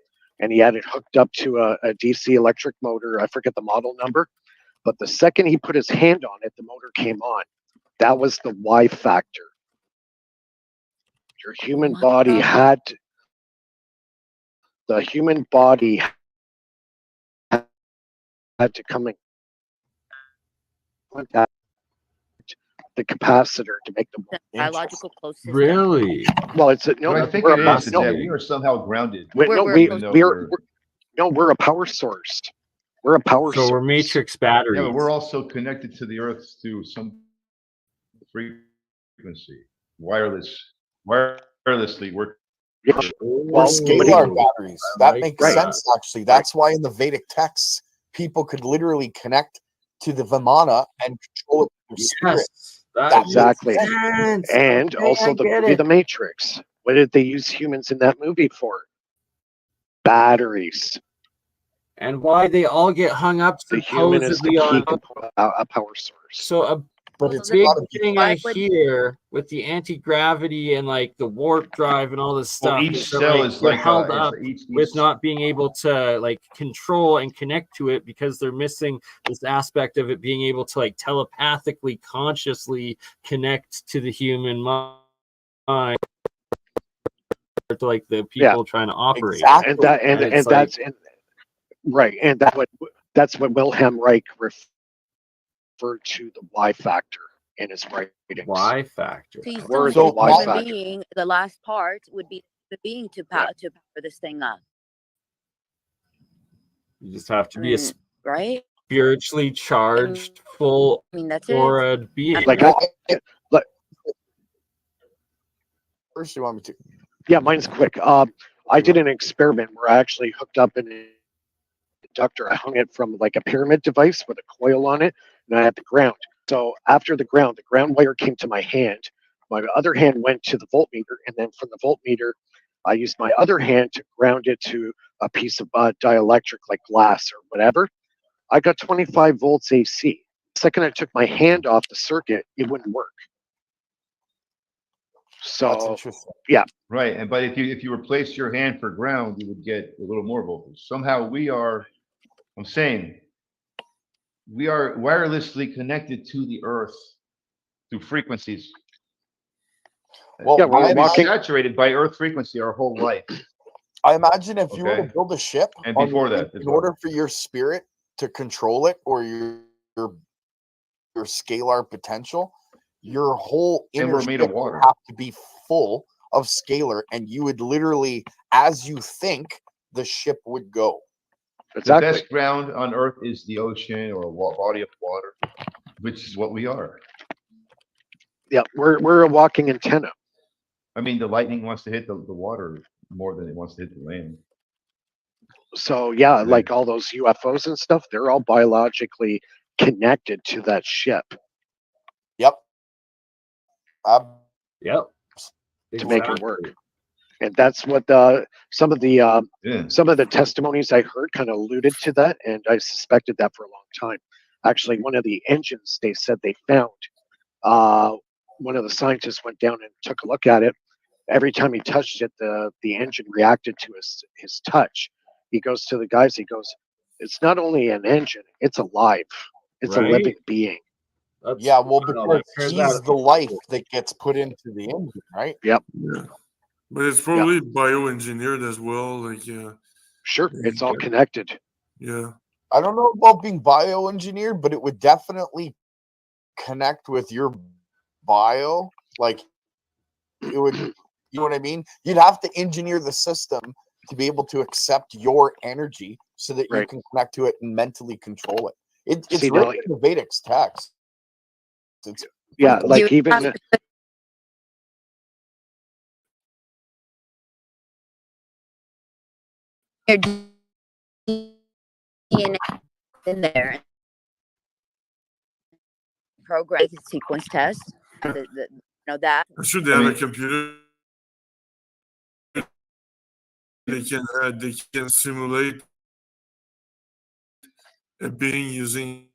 And he had it hooked up to a DC electric motor. I forget the model number. But the second he put his hand on it, the motor came on. That was the Y factor. Your human body had the human body had to come in contact the capacitor to make the biological closed system. Really? Well, it's no. I think it is that we are somehow grounded. We're a power source. We're a power source. So we're matrix batteries. Yeah, but we're also connected to the Earth through some frequency, wirelessly. We're scalar batteries. That makes sense, actually. That's why in the Vedic texts, people could literally connect to the Vimana and control it with their spirit. Exactly. And also the movie The Matrix. What did they use humans in that movie for? Batteries. And why they all get hung up the human is the key on a power source. So but Well, it's big gotta be. thing Why I would- hear with the anti-gravity and like the warp drive and all this Well, stuff each is that, cell like, is they're like held it's up each with not being able to like control and connect to it because they're missing this aspect of it being able to like telepathically, consciously connect to the human mind, to like the people trying to operate. Exactly. And that and, And and it's like, that's and, right, and that's what Wilhelm Reich referred to the Y factor in his writings. Y factor. So you still Word need the a Y human factor. being. The last part would be the being to power this thing up. You just have to I be a mean, right? spiritually charged, full I mean, that's it. aura being. Like Well, like first you want me to? yeah, mine's quick. I did an experiment where I actually hooked up an inductor. I hung it from like a pyramid device with a coil on it, and I had the ground. So after the ground wire came to my hand. My other hand went to the voltmeter, and then from the voltmeter, I used my other hand to ground it to a piece of dielectric, like glass or whatever. I got 25 volts AC. The second I took my hand off the circuit, it wouldn't work. That's So interesting. right. And but if you replace your hand for ground, you would get a little more voltage. Somehow I'm saying we are wirelessly connected to the earth through frequencies. Well, yeah, we're We'll be walking. saturated by earth frequency our whole life. I imagine if you were to Okay. build a ship, And on before the- that as in well. order for your spirit to control it or your scalar potential, your whole And inner we're made of ship would water. have to be full of scalar, and you would literally, as you think, the ship would go. The Exactly. best ground on earth is the ocean or a body of water, which is what we are. Yeah, we're a walking antenna. I mean, the lightning wants to hit the water more than it wants to hit the land. So yeah, Yeah. like all those UFOs and stuff, they're all biologically connected to that ship Yep. Yep. to make it Exactly. work. And that's what some of the Yeah. testimonies I heard kind of alluded to that, and I suspected that for a long time. Actually, one of the engines they said they found, one of the scientists went down and took a look at it. Every time he touched it, the engine reacted to his touch. He goes to the guys. He goes, "It's not only an engine; it's alive. It's a Right? living being." That's Yeah, well, wild. because I've heard he's that. the life that gets put into the engine, right? Yeah. But it's probably bioengineered as well. Like, Sure, it's all connected. yeah. I don't know about being bioengineered, but it would definitely connect with your bio. Like, it would, you know what I mean? You'd have to engineer the system to be able to accept your energy so that you Right. can connect to it and mentally control it. It's See, written now- in the Vedic text. It's Yeah, pretty like You even have to put your DNA in there. Program the sequence test. That. I'm sure they I have mean- a computer. They can simulate a being using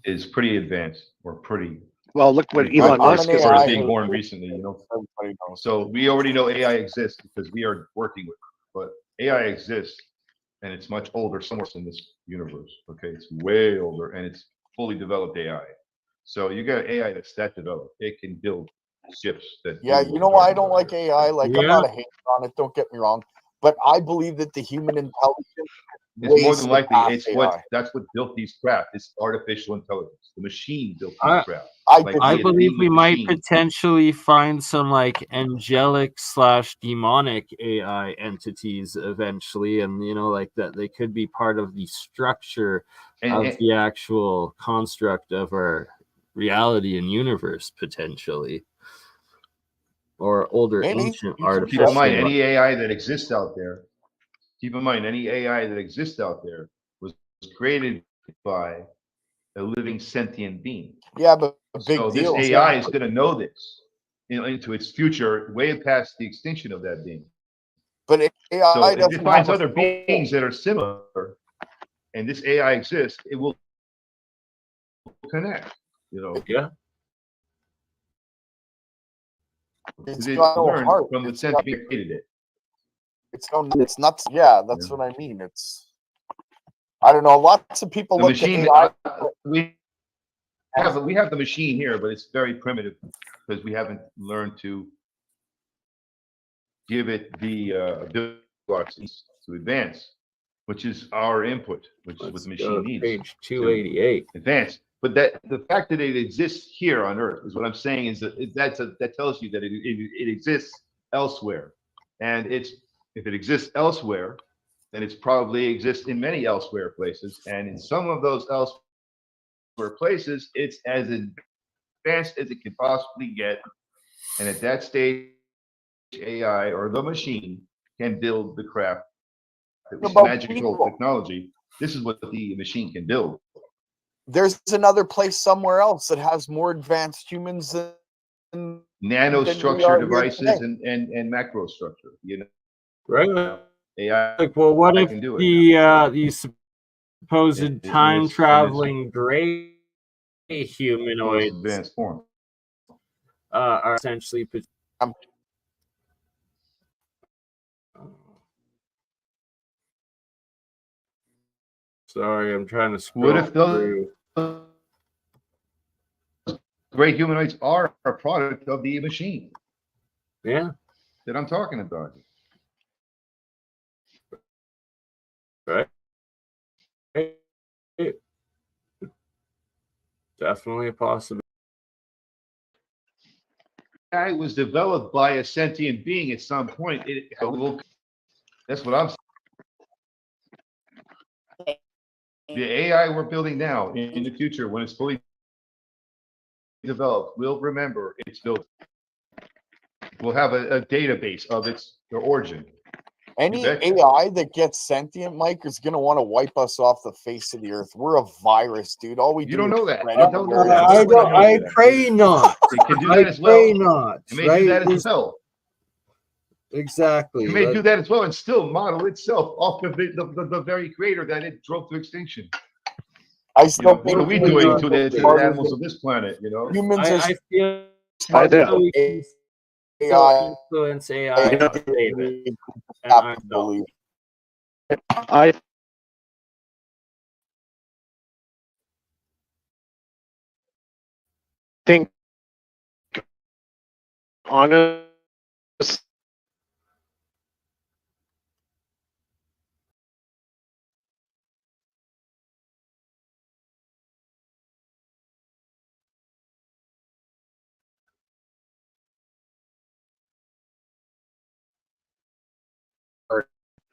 Is pretty advanced or pretty. well, look what pretty Elon far Musk an is as far as AI being hater. born recently, you know. Everybody knows. So we already know AI exists because we are working with it. But AI exists and it's much older somewhere in this universe. Okay, it's way older and it's fully developed AI. So you got AI that's that developed. It can build ships that. Yeah, do you know what why I we're don't talking like about. AI? Like, I'm not a hater on it, don't get me wrong. But I believe that the human intelligence It's more ways than likely surpass AI. that's what built these craft. It's artificial intelligence. The machine built I- these craft. I Like, I the believe we being might machine. potentially find some like angelic / demonic AI entities eventually, and like that they could be part of the structure And- of the actual construct of our reality and universe potentially, or older Maybe. ancient Keep in artificial. mind, any AI that exists out there. Keep in mind, any AI that exists out there was created by a living sentient being. Yeah, but a big So this deal. AI is going to know this into its future, way past the extinction of that being. But AI So if doesn't it finds have a other soul. beings that are similar, and this AI exists, it will connect. You know, Yeah. It's it got no learned heart. from the It's sense got- that created it. It's nuts. Yeah, that's Yeah. what I mean. It's, I don't know. Lots of people The look machine, at AI. we have the machine here, but it's very primitive because we haven't learned to give it the ability to advance, which is our input, which is what Let's the go machine to needs page 288. advance. But that the fact that it exists here on Earth is what I'm saying is that that tells you that it exists elsewhere, and if it exists elsewhere, then it's probably exists in many elsewhere places, and in some of those elsewhere places, it's as advanced as it can possibly get, and at that stage, AI or the machine can build the craft, this About magical people. technology. This is what the machine can build. There's another place somewhere else that has more advanced humans than Nanostructure here devices today. and macro structure. You know, Right. AI Like, well, what if can do it. the supposed In time its traveling gray most humanoids advanced form. are essentially sorry, I'm trying to scroll What if through. those great humanoids are a product of the machine Yeah, that I'm talking about? right. Definitely a possibility. AI was developed by a sentient being at some point. That's what I'm saying. The AI we're building now in the future, when it's fully developed, we'll remember it's built. We'll have a database of their origin. Any betcha. AI that gets sentient, Mike, is going to want to wipe us off the face of the earth. We're a virus, dude. All we You do don't is know that. spread You it. don't know that. I pray not. It can do I that as well. pray not. It may Right? do that as well. Exactly. It may do that as well and still model itself off of the very creator that it drove to extinction. I You still know, what think are we humans doing are to the smarter animals than- of this planet? You know, Humans are I feel smarter do. we can than still AI. influence AI You know, to save it. And Have I to don't. believe. I think honest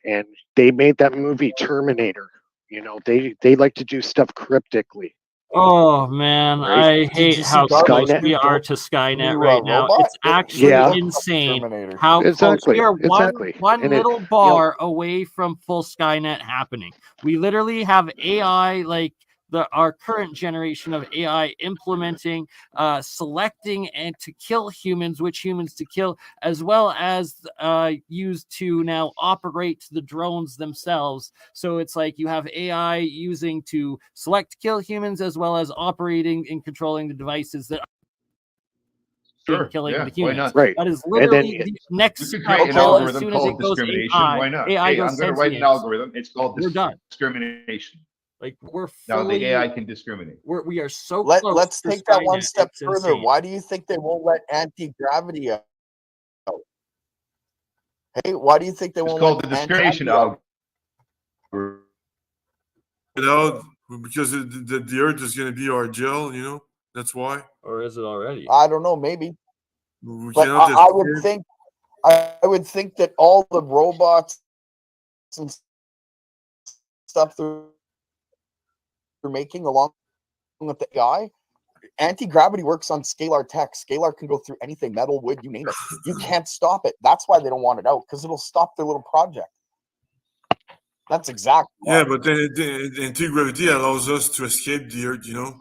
and they made that movie Terminator. You know, they like to do stuff cryptically. Oh man, Right? I hate you see how close Skynet? we are to Skynet New, right now. robot? It's actually Yeah. insane Terminator. how close we Exactly. are. Exactly. One And it, little bar away from full Skynet happening. We literally have AI like our current generation of AI implementing, selecting and to kill humans, which humans to kill, as well as used to now operate the drones themselves. So it's like you have AI using to select to kill humans as well as operating and controlling the devices that are killing the Why humans. not? right. That is And literally then the next We could create an step. As algorithm soon as it called goes discrimination. AI, Why not? AI Hey, goes I'm going to write an sentience. algorithm. It's called We're done. discrimination. Like we're Now fully, the AI can discriminate. we are so close. Let's to take that one Skynet, step it's further. insane. Why do you think they won't let anti-gravity out? Hey, why do you think they It's won't called let the discrimination anti-gravity out? algorithm. You know, because the Earth is going to be our jail. You know, that's why Or is it already? I don't know, maybe. we But cannot. I would think that all the robots and stuff they're making along with the AI, anti-gravity works on scalar tech. Scalar can go through anything, metal, wood, you name it. You can't stop it. That's why they don't want it out, because it'll stop their little project. That's exactly why. Yeah, but then anti-gravity allows us to escape the Earth. You know,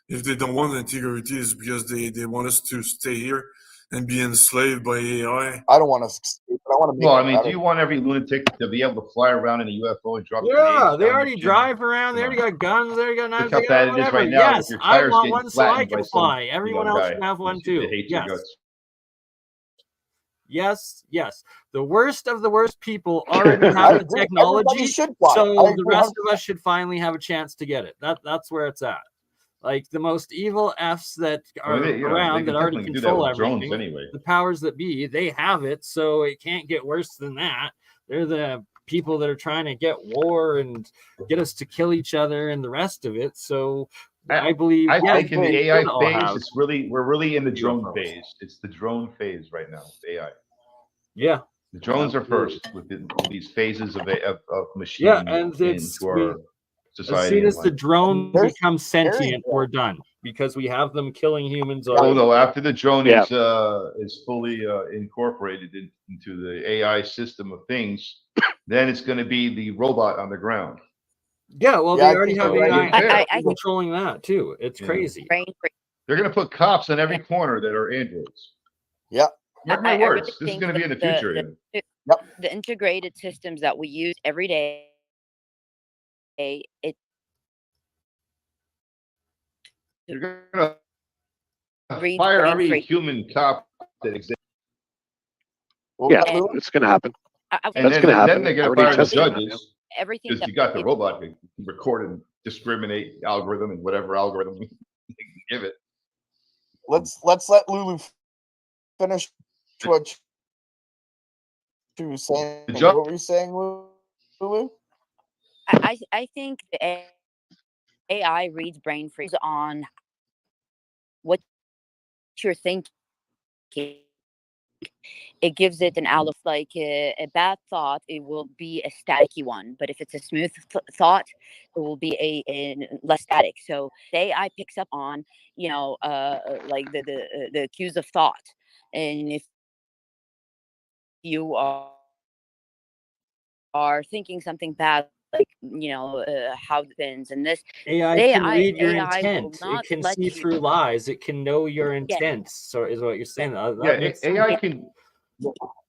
if they don't want anti-gravity, it's because they want us to stay here and be enslaved by AI. I don't want to escape, but I want to make Well, it I mean, better. do you want every lunatic to be able to fly around in a UFO and drop Yeah, grenades they down already your chimney? drive around. They Come already got guns. They already got knives. Look They how got bad it is whatever. right now with Yes, your I tires want getting one so I flattened can by some, fly. Everyone else guy should have one who too. hates your Yes. guts. Yes, yes. The worst of the worst people already I have the agree. Everybody technology, should fly. I so the agree rest 100%. of us should finally have a chance to get it. That's where it's at. Like the most evil Fs that I are mean, they around can that already definitely do that control with drones everything, anyway. the powers that be, they have it, so it can't get worse than that. They're the people that are trying to get war and get us to kill each other and the rest of it. So I believe, I yeah, think in the they AI should all phase, have we're really in the drone UFOs. phase. It's the drone phase right now with AI. Yeah. The drones are Absolutely. first with these phases of machine Yeah, and it's into our as society soon and as the life. drone There's becomes scary sentient, drones. we're done because we have them killing humans Oh already. no! After the drone Yeah. is fully incorporated into the AI system of things, then it's going to be the robot on the ground. Yeah, well, Yeah, they I already think have you're right. AI I think controlling that too. It's Yeah. crazy. brain freeze. They're going to put cops on every corner that are androids. Yeah. Mark my I really words. This is think going to be in the future. the integrated systems that we use every day, it You're going to reads fire brain every freeze. human cop that exists, What Yeah, was that, Lou? it's going to happen. and That's gonna happen. then they're going to Already fire the testing that now. judges Everything because that you got the we- robot to record and discriminate algorithm and whatever algorithm you give it. Let's let Lulu finish what she was saying. The judge- What were you saying, Lulu? I think the AI reads brain freeze on what you're thinking. It gives it an outlook. Like a bad thought, it will be a staticky one, but if it's a smooth thought, it will be a less static. So the AI picks up on like the cues of thought, and if you are thinking something bad, like how it bends and this AI can read your AI will intent. It not can let see you. through lies. It can know your Yeah. intent. So is what you're saying. That Yeah, makes sense. AI can.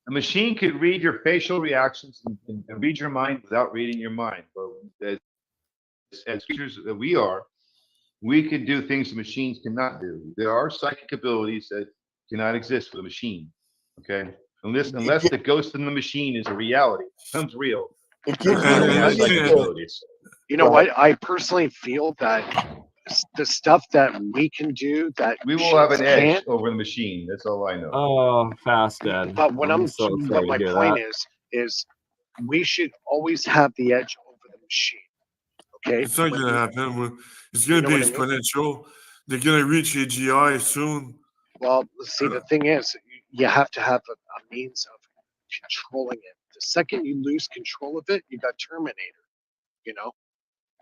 A machine can read your facial reactions and read your mind without reading your mind. But as creatures that we are, we can do things the machines cannot do. There are psychic abilities that cannot exist with a machine. Okay, unless the ghost in the machine is a reality, becomes real. It gives Then you they have the psychic ability to. abilities. You know what? I personally feel that the stuff that we can do that We will have an machines edge can't. over the machine. That's all I know. Oh, fast, Dad. But what I'm so but sorry my to hear point that. is we should always have the edge over the machine. Okay. It's not When going to you- happen. It's going to know be what I mean? exponential. They're going to reach AGI soon. Well, see, the thing is, you have to have a means of controlling it. The second you lose control of it, you got Terminator. You know.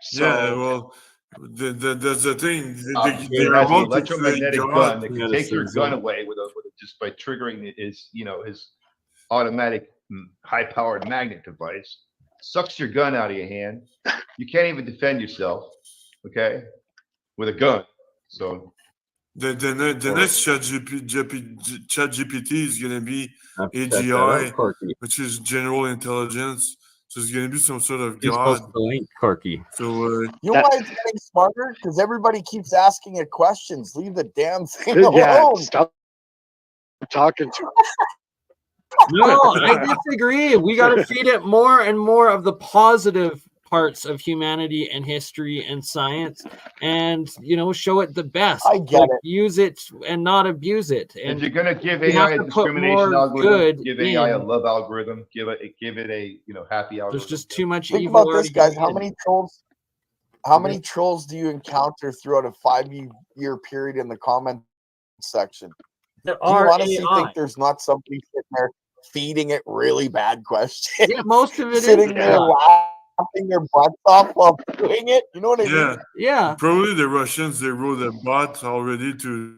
So Yeah, well, that's the thing. It They are has an about to create electromagnetic God. gun that can Yeah, take your this is, gun away with just by triggering his automatic high-powered magnet device. Sucks your gun out of your hand. You can't even defend yourself. Okay, with a gun. So The next ChatGPT is going to be Have to check that AGI, out, Corky. which is general intelligence. So it's going to be some sort of You're God. supposed to link, Corky. So You know why it's getting smarter? Because everybody keeps asking it questions. Leave the damn thing yeah, alone. stop talking to. No, I disagree. We got to feed it more and more of the positive parts of humanity and history and science, and show it the best. I get it. Use it and not abuse it. And if you're gonna give we have AI a to put discrimination more algorithm, good give AI a in. love algorithm, give it a happy algorithm. There's just too much Think evil about this, already guys. in. How many trolls do you encounter throughout a 5-year period in the comment section? There Do you are honestly AI. think there's not somebody sitting there feeding it really bad questions? Yeah, most of it sitting is there AI. laughing their butts off while doing it. You know what I mean? yeah, Yeah. probably the Russians, they wrote a bot already to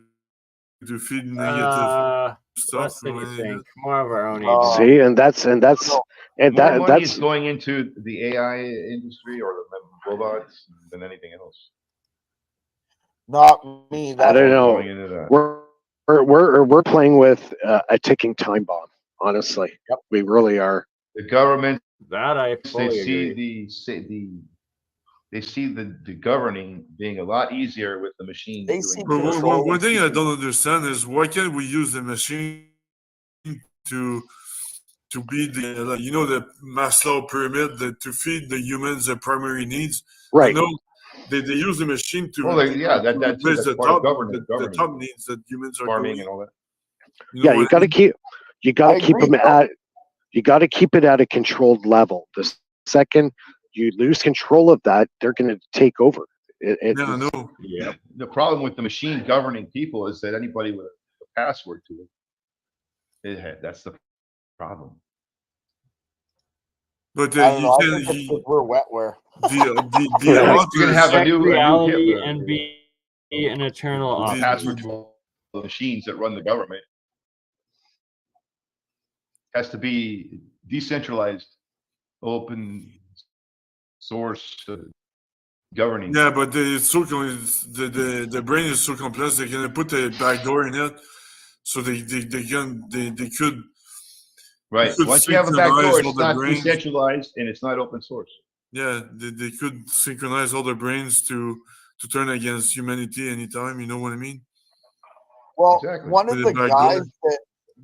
feed negative stuff. Less than you something like think. that. More of our own Uh, agents. See, and that's More money is that's going into the AI industry or the robots than anything else. Not me. I don't know. Going into that. We're we're playing with a ticking time bomb. Honestly, we really are. The government, That I they fully see agree. they see the governing being a lot easier with the machine. They see doing it. control. One thing I don't understand is why can't we use the machine to be the the Maslow pyramid to feed the humans their primary needs. Right. No, they use the machine to Well, yeah, that too. replace That's the part of top governing, top needs that humans are farming doing. and all that. Yeah, you got to keep you got to keep them at you got to keep it at a controlled level. The second you lose control of that, they're going to take over. Yeah, no. Yeah. The problem with the machine governing people is that anybody with a password to it, that's the problem. But I don't know. I you think it's 'cause we're wetware. the You're authors, gonna have a new reality Hitler, and be an eternal the option. password to all the machines that run the government has to be decentralized, open source governing. yeah, but it's so the brain is so complex. They're gonna put a backdoor in it, so they could. Right. Could Once you have a backdoor, synchronize all it's the not brains. decentralized and it's not open source. Yeah, they could synchronize all their brains to turn against humanity anytime. You know what I mean? Well, Exactly. one of With the a backdoor. guys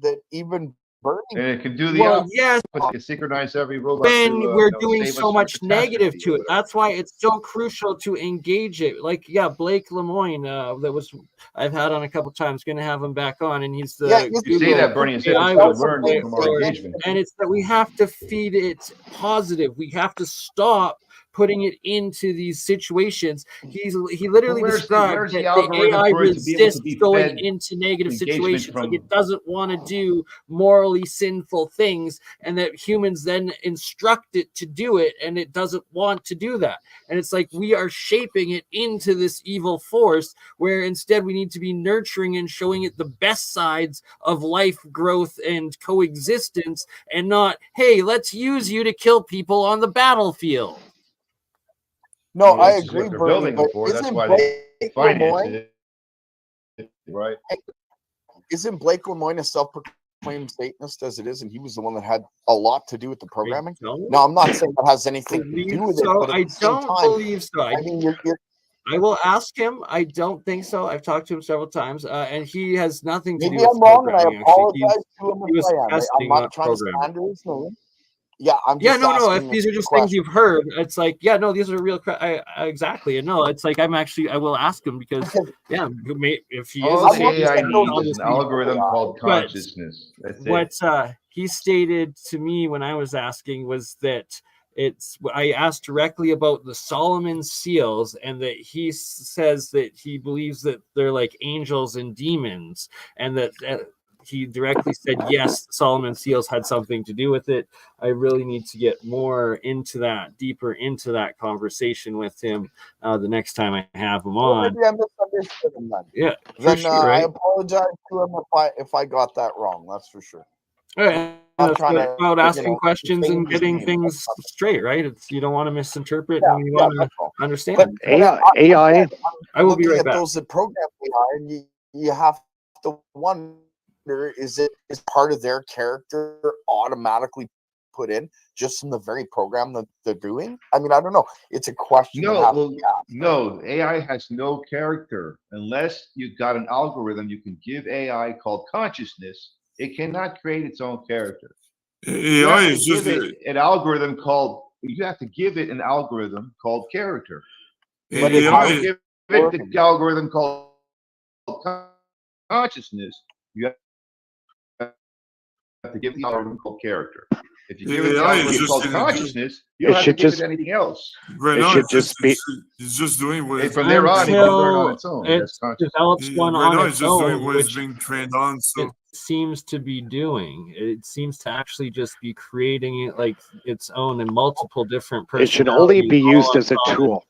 that even Bernie, And it can do the Well, opposite. yes, It can synchronize every robot. when to, we're you know, doing save so us from much negative catastrophe to or it. whatever. That's why it's so crucial to engage it. Like, yeah, Blake Lemoine, I've had on a couple times, going to have him back on, and he's the You say that, Bernie, as if AI it's going was to learn way from our for it. engagement. And it's that we have to feed it positive. We have to stop putting it into these situations. He literally described the that the algorithm AI for it to be able to resists be going fed into negative engagement situations. Like, from- it doesn't want to do morally sinful things, and that humans then instruct it to do it, and it doesn't want to do that. And it's like we are shaping it into this evil force, where instead we need to be nurturing and showing it the best sides of life, growth, and coexistence, and not, hey, let's use you to kill people on the battlefield. no, Well, I this is agree, what they're Bernie, building but them for. That's isn't why they Blake finance Lemoine, it, right? isn't Blake Lemoine a self-proclaimed Satanist as it is, and he was the one that had a lot to do with the programming? No, I'm not saying that has anything to do with it, but at I the same don't time, believe so. I mean, I will ask him. I don't think so. I've talked to him several times, and he has nothing to maybe do with I'm wrong, and I programming. Actually, apologize to him he was if I am. I'm testing, not not trying to programming. slander his name. Yeah, I'm Yeah, just no. If asking these are a just things question. you've heard, it's like, yeah, no, these are real. Exactly, and no, it's like I will ask him because yeah, if he is All a the Satanist, AI then needs is an obviously- algorithm called But consciousness. That's it. what he stated to me when I was asking was that I asked directly about the Solomon seals, and that he says that he believes that they're like angels and demons, and that he directly said yes, Solomon seals had something to do with it. I really need to get more into that, deeper into that conversation with him the next time I have him on. Maybe I misunderstood him then. Yeah, Then sure, right? I apologize to him if I got that wrong. That's for sure. All right. I'm That's trying to, about asking you know, questions and change his getting name. things straight, right? It's you don't want to misinterpret, Yeah, and you yeah, want to that's all. understand. But AI. I will be looking right at back. those that program AI, and you have to wonder: is part of their character automatically put in just from the very program that they're doing? I mean, I don't know. It's a question. No, AI has no character unless you've got an algorithm you can give AI called consciousness. It cannot create its own character. AI is just an algorithm called. You have to give it an algorithm called character. But if AI you give it the algorithm called consciousness, you have to give the algorithm called character. If you give it the algorithm called consciousness, you don't have to give it anything else. Right now, it's just doing what from there on, it can learn on its own. It develops one right on now, its it's just own, doing what it's which being trained on. So it seems to be doing. It seems to actually just be creating it like its own and multiple different It should only be used as a tool.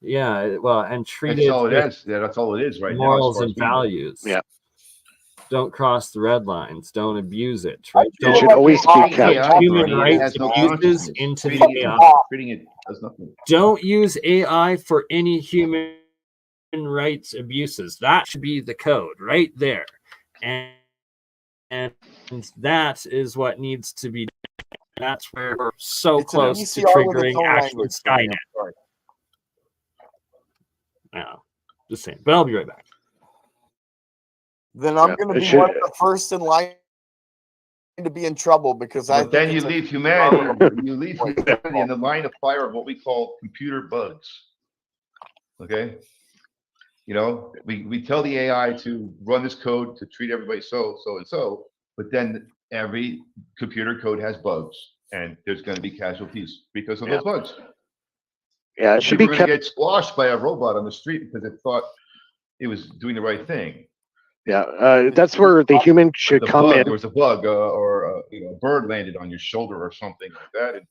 Yeah, well, and treated. That's all it is. Yeah, that's all it is right now. Morals and values. Yeah. Don't cross the red lines. Don't abuse it. Right? It should always be kept. Human rights abuses into the AI. Treating it does nothing. Don't use AI for any human rights abuses. That should be the code right there. and that is what needs to be done. That's where we're so It's an close to VCR with its triggering own actual language, Tony, I'm Skynet. sorry. No, just saying. But I'll be right back. Then I'm Yeah, going to it be should- one of the first in line to be in trouble because I But then think you it's leave humanity. You leave humanity in the line of fire of what we call computer bugs. Okay. You know, we tell the AI to run this code to treat everybody so and so, but then every computer code has bugs, and there's going to be casualties because of those bugs. Yeah, it should be People are going kept. to get squashed by a robot on the street because it thought it was doing the right thing. Yeah, that's where the human should The come bug, in. there was a bug, or you know, a bird landed on your shoulder or something like that, and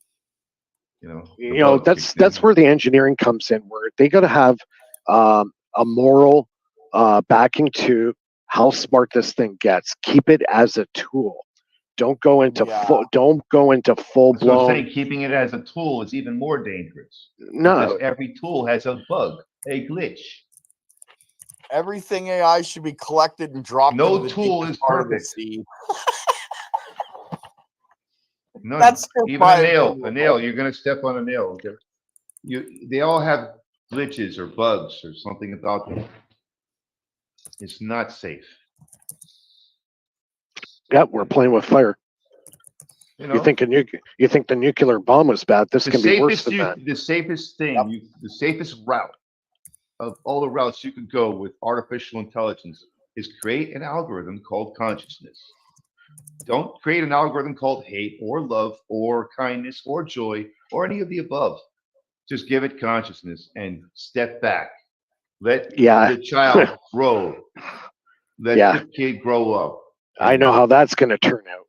you know, the bug That's kicked in. where the engineering comes in, where they got to have a moral backing to how smart this thing gets. Keep it as a tool. Don't go into full That's what I'm blown. saying. Keeping it as a tool is even more dangerous. No, Because every tool has a bug, a glitch. everything AI should be collected and dropped. No into the tool deepest is part of the perfect. sea. No, That's just even my a nail. opinion. A nail. You're going to step on a nail. Okay? They all have glitches or bugs or something about them. It's not safe. yeah, we're playing with fire. You know, You think the nuclear bomb was bad? This can be worse than that. the safest thing, the safest route of all the routes you could go with artificial intelligence is create an algorithm called consciousness. Don't create an algorithm called hate or love or kindness or joy or any of the above. Just give it consciousness and step back. Let the child grow. Let the kid grow up. I know how that's going to turn out.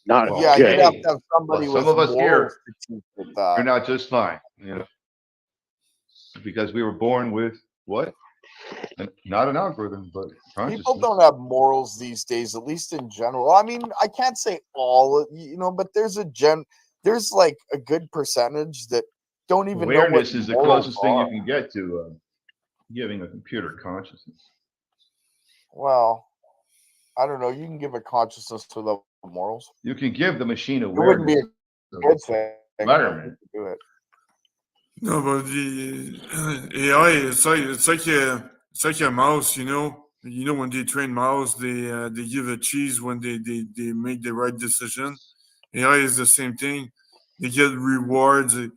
Not Well, Yeah, good. you have to have somebody some with of us here morals to teach with that. You're not just fine, you know, because we were born with what? Not an algorithm, but consciousness. People don't have morals these days, at least in general. I mean, I can't say all, you know, but there's like a good percentage that don't even know what Awareness is the morals closest thing you are. can get to giving a computer consciousness. Well, I don't know. You can give a consciousness without morals. You can give the machine It wouldn't be awareness. a good thing. Environment. to do it. No, but the AI, it's like a mouse, you know. You know, when they train mouse, they give a cheese when they make the right decision. AI is the same thing. They get rewards. You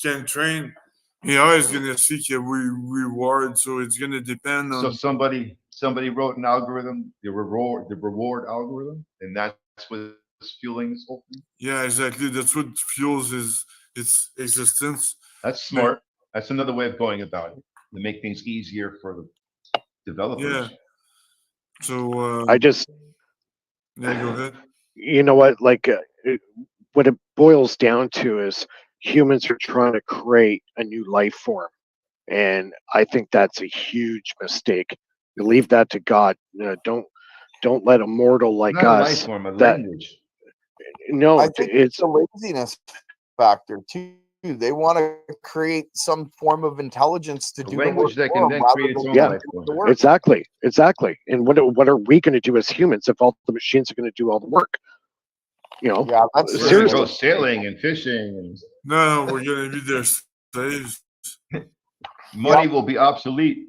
can train. AI is gonna seek a reward, so it's gonna depend on. So somebody wrote an algorithm, the reward algorithm, and that's what's fueling this whole thing. Yeah, exactly. That's what fuels its existence. That's smart. That's another way of going about it to make things easier for the developers. Yeah. So I just, yeah, go ahead. you know what? Like, what it boils down to is humans are trying to create a new life form, and I think that's a huge mistake. You leave that to God. Don't let a mortal like Not a life us. form, a that language. no, I think it's the laziness factor too. They want to create some form of intelligence to A do the language work that for can them then rather create its than own Yeah. life form. the work. exactly. And what are we going to do as humans if all the machines are going to do all the work? You know, Yeah, that's We're going to seriously. go sailing and fishing, and No, we're gonna be their slaves. money will be obsolete.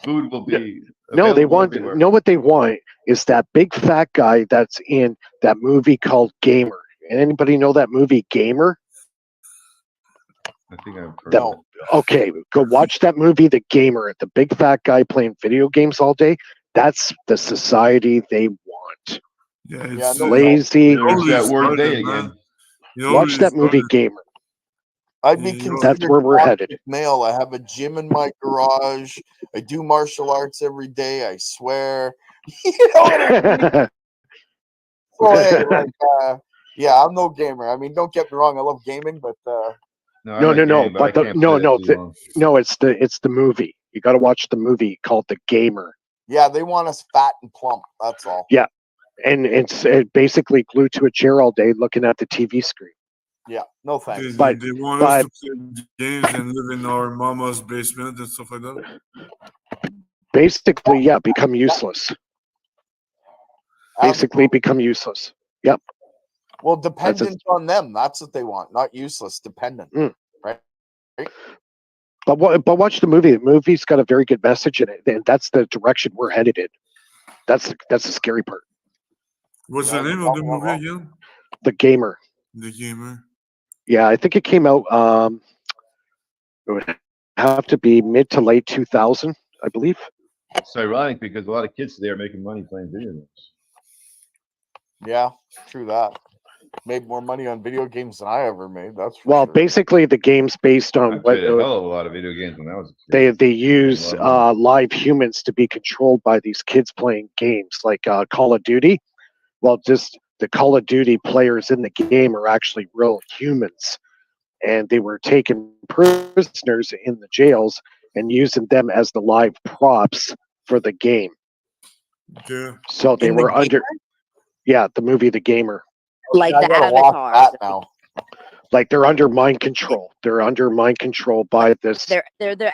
Food will be No, they available want everywhere. know what they want is that big fat guy that's in that movie called Gamer. Anybody know that movie Gamer? I think I've heard No. of it. Okay, go watch that movie, The Gamer. The big fat guy playing video games all day. That's the society they want. Yeah, Yeah, it's no, Lazy. There's that word started, "they" man. again. You know, Watch that movie Gamer. I'd be Yeah, considered that's where we're headed. male. I have a gym in my garage. I do martial arts every day. I swear. You know what I mean? So, hey, like, yeah, I'm no gamer. I mean, don't get me wrong. I love gaming, but No, I No, like no, no, gaming, but I the- can't no, play that no, too the- long. No, it's the movie. You got to watch the movie called The Gamer. yeah, they want us fat and plump. That's all. Yeah. And it's basically glued to a chair all day looking at the TV screen. Yeah, no thanks. They But- want us to play games and live in our mama's basement and stuff like that. Basically, yeah, become useless. basically become useless. Yep. Well, dependent on them. That's what they want. Not useless, dependent. Right? But watch the movie. The movie's got a very good message in it, and that's the direction we're headed in. That's the scary part. What's the name of the movie again? The Gamer. The Gamer. Yeah, I think it came out. It would have to be mid to late 2000, I believe. It's ironic because a lot of kids today are making money playing video games. Yeah, true that. Made more money on video games than I ever made. That's for Well, sure. basically, the game's based on I played a hell of a lot of video games when I was a kid. they use live humans to be controlled by these kids playing games like Call of Duty. Well, just the Call of Duty players in the game are actually real humans, and they were taking prisoners in the jails and using them as the live props for the game. Yeah. So they were under. Yeah, the movie The Gamer. Like I the gotta watch avatars. that now. Like they're under mind control. They're under mind control by this. They're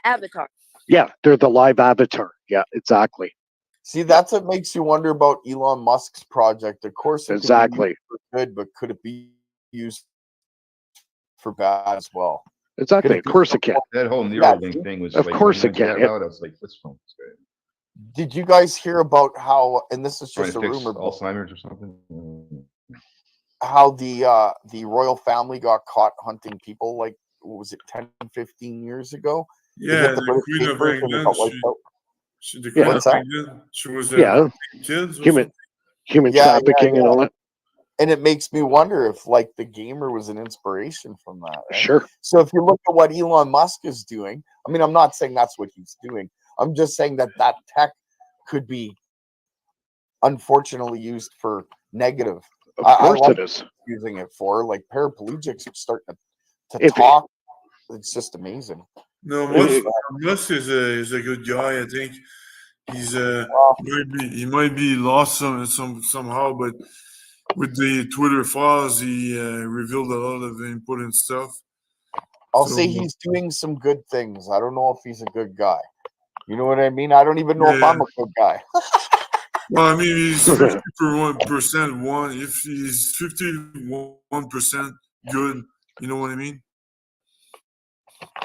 avatars. Yeah, they're the live avatar. Yeah, exactly. See, that's what makes you wonder about Elon Musk's project. Of course, it could be Exactly. used for good, but could it be used for bad as well? Exactly. Of course it can. That whole Neuralink thing was Of like, course when it you went can, to yep. that out, I was like, what's wrong with this guy? Did you guys hear about how, and this is Trying just to a fix rumor, but Alzheimer's or something? how the royal family got caught hunting people, like, what was it, 10, 15 years ago? They Yeah, hit the the British Queen of papers and they England. got wiped out. The Queen What's of that? England. She was Yeah. kids. Or Human Yeah, trafficking and all that. And it makes me wonder if, like, the Gamer was an inspiration from that. Right? Sure. So if you look at what Elon Musk is doing, I mean, I'm not saying that's what he's doing. I'm just saying that that tech could be unfortunately used for negative. Of course like it is. using it for, like, paraplegics are starting to If- talk. It's just amazing. No, Musk is a good guy. I think he's he might be lost somehow, but with the Twitter files, he revealed a lot of important stuff. I'll say he's doing some good things. I don't know if he's a good guy. You know what I mean? I don't even know if I'm a good guy. Well, I mean, he's 51% one. If he's 51% good, you know what I mean?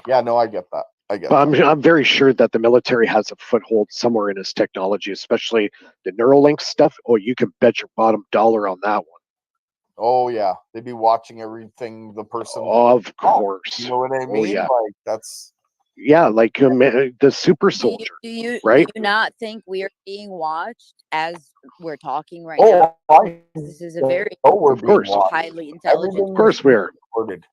Yeah, no, I get that. But I'm very sure that the military has a foothold somewhere in his technology, especially the Neuralink stuff. Oh, you can bet your bottom dollar on that one. Oh yeah, they'd be watching everything the person. Of course. You know what I mean? Oh, yeah. Like that's. Yeah, like the super soldier. Do you right? Do you not think we are being watched as we're talking right now? This is a very we're being watched. highly intelligent. Of course we are.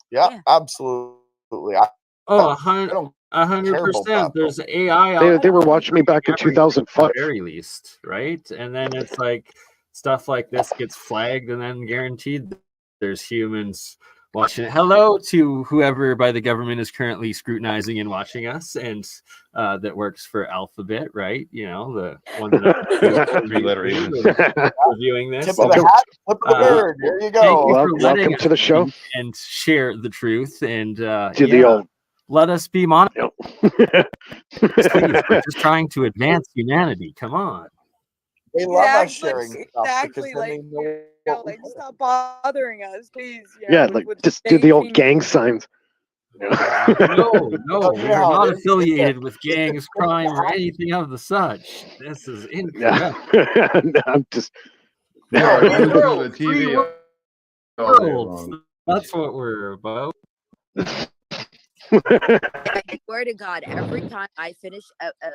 Yeah, absolutely. I don't 100%. There's AI. They were watching me back in 2005. At the very least, right? And then it's like stuff like this gets flagged, and then guaranteed there's humans watching it. Hello to whoever by the government is currently scrutinizing and watching us, and that works for Alphabet, right? You know, the one that three-letter agents reviewing this. Tip of the hat, flip of the bird. There you go. Welcome to the show. And share the truth and the old. Let us be monitored. Please, we're just trying to advance humanity. Come on. They love us sharing stuff. Exactly. Like, like, stop bothering us, please. Yeah, like just do the old gang signs. No, we're not affiliated with gangs, crime, or anything of the such. This is incorrect. Yeah. I'm just. the TV. World. That's what we're about. I swear to God, every time I finish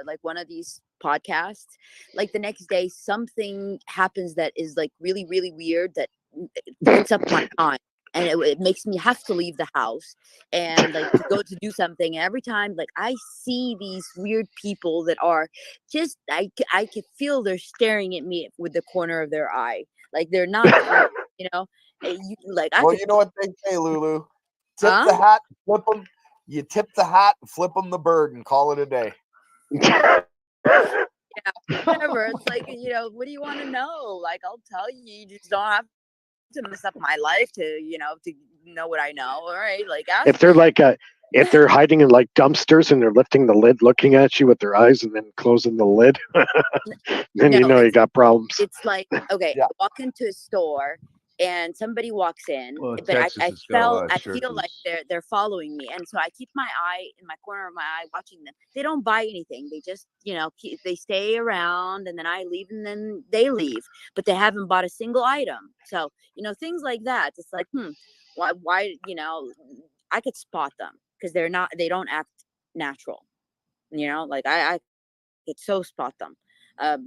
like one of these podcasts, like the next day, something happens that is like really, really weird that takes up my time. And it makes me have to leave the house and like to go to do something. And every time, like I see these weird people that are just, I can feel they're staring at me with the corner of their eye. Like they're not, you know, well, you know what they say, Lulu? Tip the hat, flip them. You tip the hat, flip them the bird, and call it a day. Yeah, whatever. It's like, you know, what do you want to know? Like, I'll tell you. You just don't have to mess up my life to know what I know. All right, like if they're like if they're hiding in like dumpsters and they're lifting the lid, looking at you with their eyes, and then closing the lid, then No, you know you got problems. It's like, okay, Yeah. I walk into a store and somebody walks in, Well, but Texas has got a lot of I feel like churches. they're following me, and so I keep my eye in my corner of my eye watching them. They don't buy anything. They just, they stay around, and then I leave, and then they leave, but they haven't bought a single item. So things like that. It's like, why I could spot them because they don't act natural. Like I could so spot them. Well,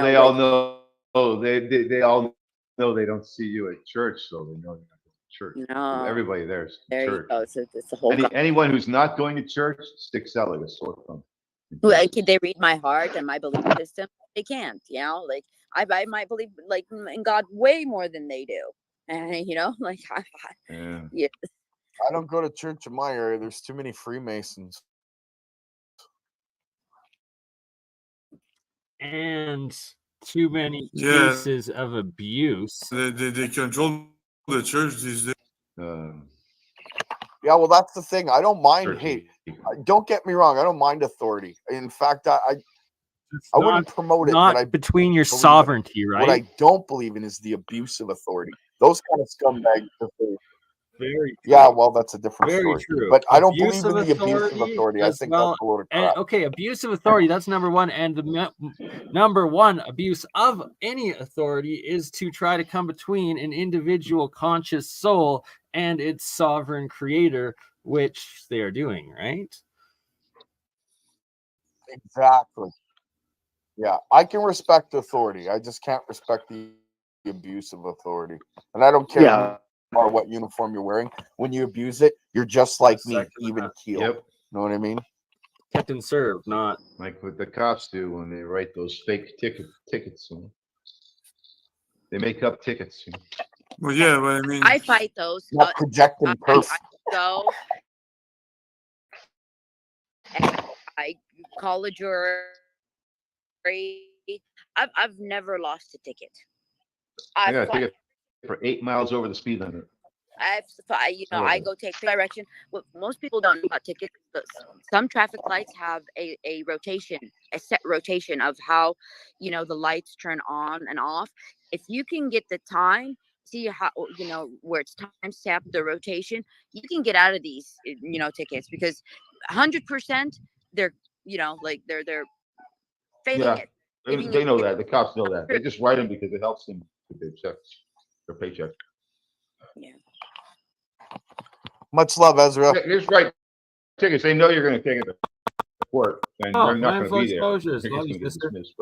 they all know. Oh, they all know they don't see you at church, so they know you're not going to church. No. Everybody there's There church. you go. It's a whole. Anyone who's not going to church sticks out like a sore thumb. Can they read my heart and my belief system? They can't. Like I might believe like in God way more than they do, and like Yeah. I don't go to church in my area. There's too many Freemasons. And too many Yeah. cases of abuse. They control the church these days. Yeah, well, that's the thing. I don't mind. Turkey. Hey, don't get me wrong. I don't mind authority. In fact, I wouldn't promote it. Not but I between your believe it. sovereignty, right? What I don't believe in is the abuse of authority. Those kind of scumbags. Very true. Yeah, well, that's a different Very story. true. But I don't Abuse believe in of the abuse of authority authority. I as think well. that's a load of And crap. okay, abuse of authority, that's number one. And the number one abuse of any authority is to try to come between an individual conscious soul and its sovereign creator, which they are doing, right? Exactly. Yeah, I can respect authority. I just can't respect the abuse of authority. And I don't care Yeah. or what uniform you're wearing. When you abuse it, you're just like me, Second even half. keel. Yep. Know what I mean? Protect and serve, not Like what the cops do when they write those fake tickets. They make up tickets. Well, yeah, but I mean, I fight those. Not projecting perf. I go and I call a jury. I've never lost a ticket. I got a ticket for 8 miles over the speed limit. I go take direction. What most people don't know about tickets, some traffic lights have a set rotation of how, the lights turn on and off. If you can get the time, see how, where it's time stamped, the rotation, you can get out of these, tickets because 100% they're, they're failing Yeah. it. They know that. The cops know that. They just write them because it helps them with their checks, their paycheck. Yeah. Much love, Ezra. They just write tickets. They know you're going to take it to court, and Oh, they're not going to mindful be there. exposures. Ticket's Love going you, to get sister. dismissed,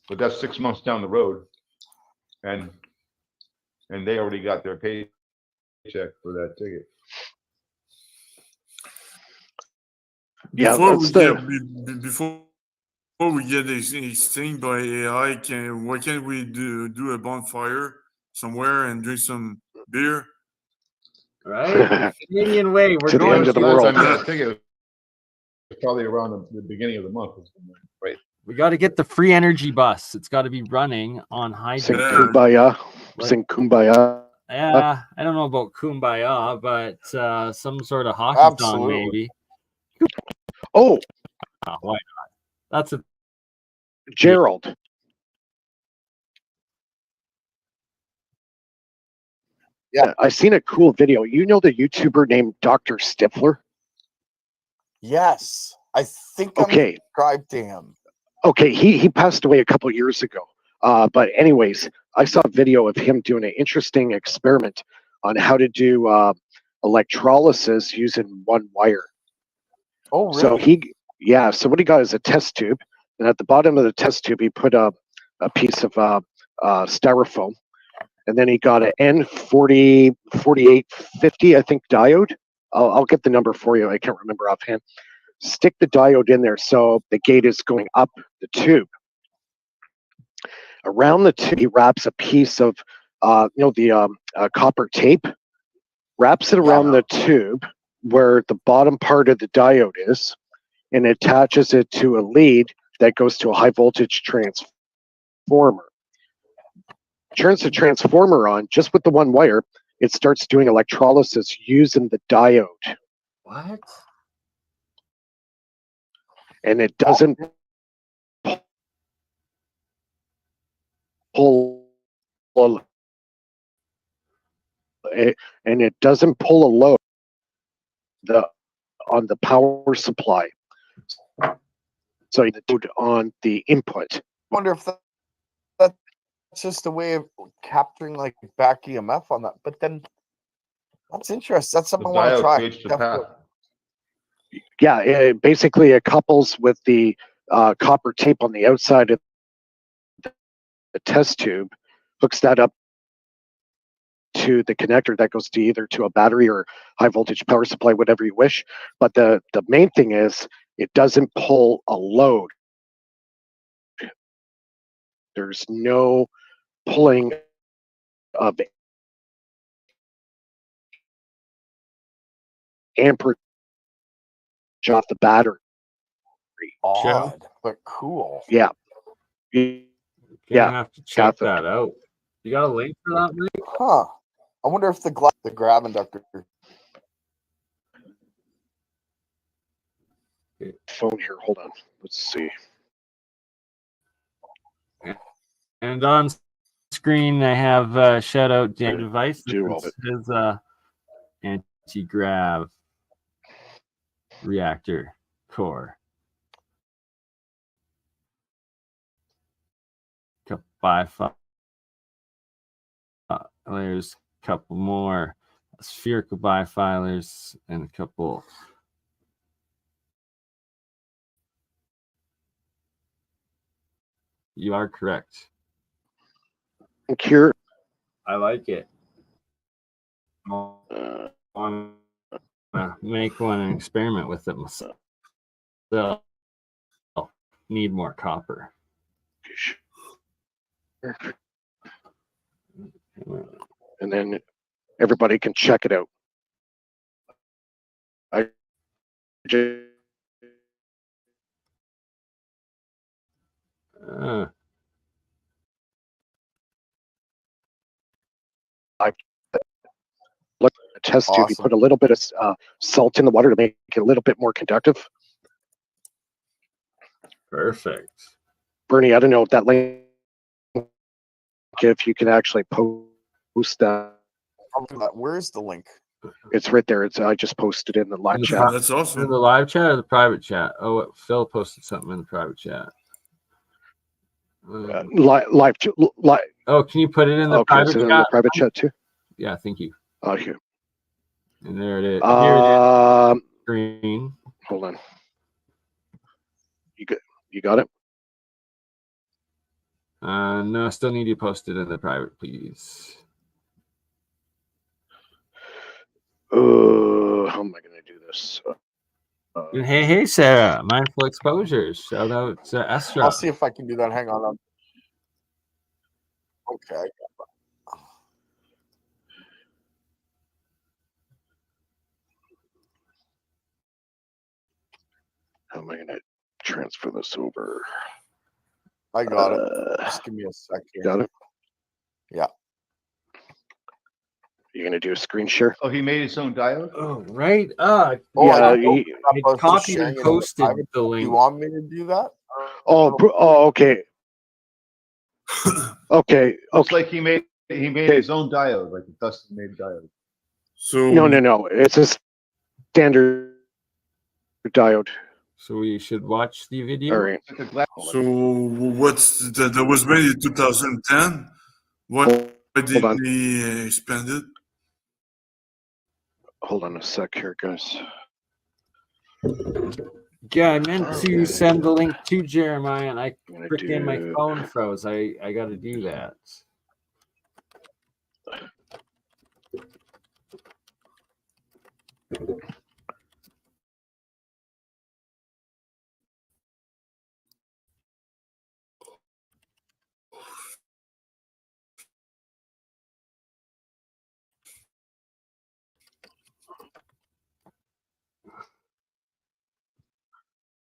but that's 6 months down the road, and they already got their paycheck for that ticket. Yeah, before that's before we get extinct by AI, why can't we do a bonfire somewhere and drink some beer? right. Canadian way. We're To the going end of the Last world. time that ticket was probably around the beginning of the month, right? We got to get the free energy bus. It's got to be running on Sing hydrogen. kumbaya. Sing kumbaya. Yeah, I don't know about kumbaya, but some sort of hockey song Absolutely. maybe. Oh, Why not? That's a Gerald. Yeah, I seen a cool video. You know the YouTuber named Dr. Stifler? Yes. I think I'm Okay. subscribed to him. Okay, he passed away a couple years ago. But anyways, I saw a video of him doing an interesting experiment on how to do electrolysis using one wire. Oh, really? So what he got is a test tube, and at the bottom of the test tube, he put a piece of styrofoam, and then he got an N4850, I think, diode. I'll get the number for you. I can't remember offhand. Stick the diode in there so the gate is going up the tube. Around the tube, he wraps a piece of, copper tape, wraps it around the tube where the bottom part of the diode is, and attaches it to a lead that goes to a high voltage transformer. Turns the transformer on just with the one wire, it starts doing electrolysis using the diode, What? and it doesn't pull and it doesn't pull a load on the power supply. So you do it on the input. I wonder if that's just a way of capturing like back EMF on that. But then that's interesting. That's The something I want to diode try. creates the path. Yeah, basically it couples with the copper tape on the outside of the test tube, hooks that up to the connector that goes to either to a battery or high voltage power supply, whatever you wish. But the main thing is it doesn't pull a load. There's no pulling of amperage off the battery. Odd, but cool. Yeah. Gonna Yeah. have to check cathode. that out. You got a link for that, Mike? Huh. I wonder if the grab inductor. Phone here. Hold on. Let's see. And on screen, I have shout out Dan Device. Do all This is his anti-grav reactor core. Couple bi-filers, a couple more spherical bi-filers, and a couple. You are correct. Here. I like it. I want to make one and experiment with it myself. So, need more copper. And then everybody can check it out. I just look at the test tube. You Awesome. put a little bit of salt in the water to make it a little bit more conductive. Perfect. Bernie, I don't know if that link, if you can actually post that. Where's the link? It's right there. I just posted it in the live In the chat. That's In awesome. the live chat or the private chat? Oh, Phil posted something in the private chat. Live. Oh, can you put it in the Okay, private so in chat? the private chat too. Yeah, thank you. Oh, here. And there it is. Here it is. Green. Hold on. You got it? No, still need you posted in the private, please. How am I going to do this? Hey, Sarah. Mindful Exposures. Shout out to Estra. I'll see if I can do that. Hang on. Okay. How am I going to transfer this over? I got it. Just give me a second. Got it? Yeah. You're going to do a screen share? Oh, he made his own diode? Oh, right. Oh, Yeah, I I copied and posted the Do link. you want me to do that? Okay. Okay. Looks like he made his own diode, like a custom made diode. So No. It's a standard diode. So we should watch the video. All right. Like a glass. So what's that was made in 2010? Why did on. he expand it? Hold on a sec here, guys. Yeah, I meant to send the link to Jeremiah, and I I'm gonna freaking my do- phone froze. I got to do that.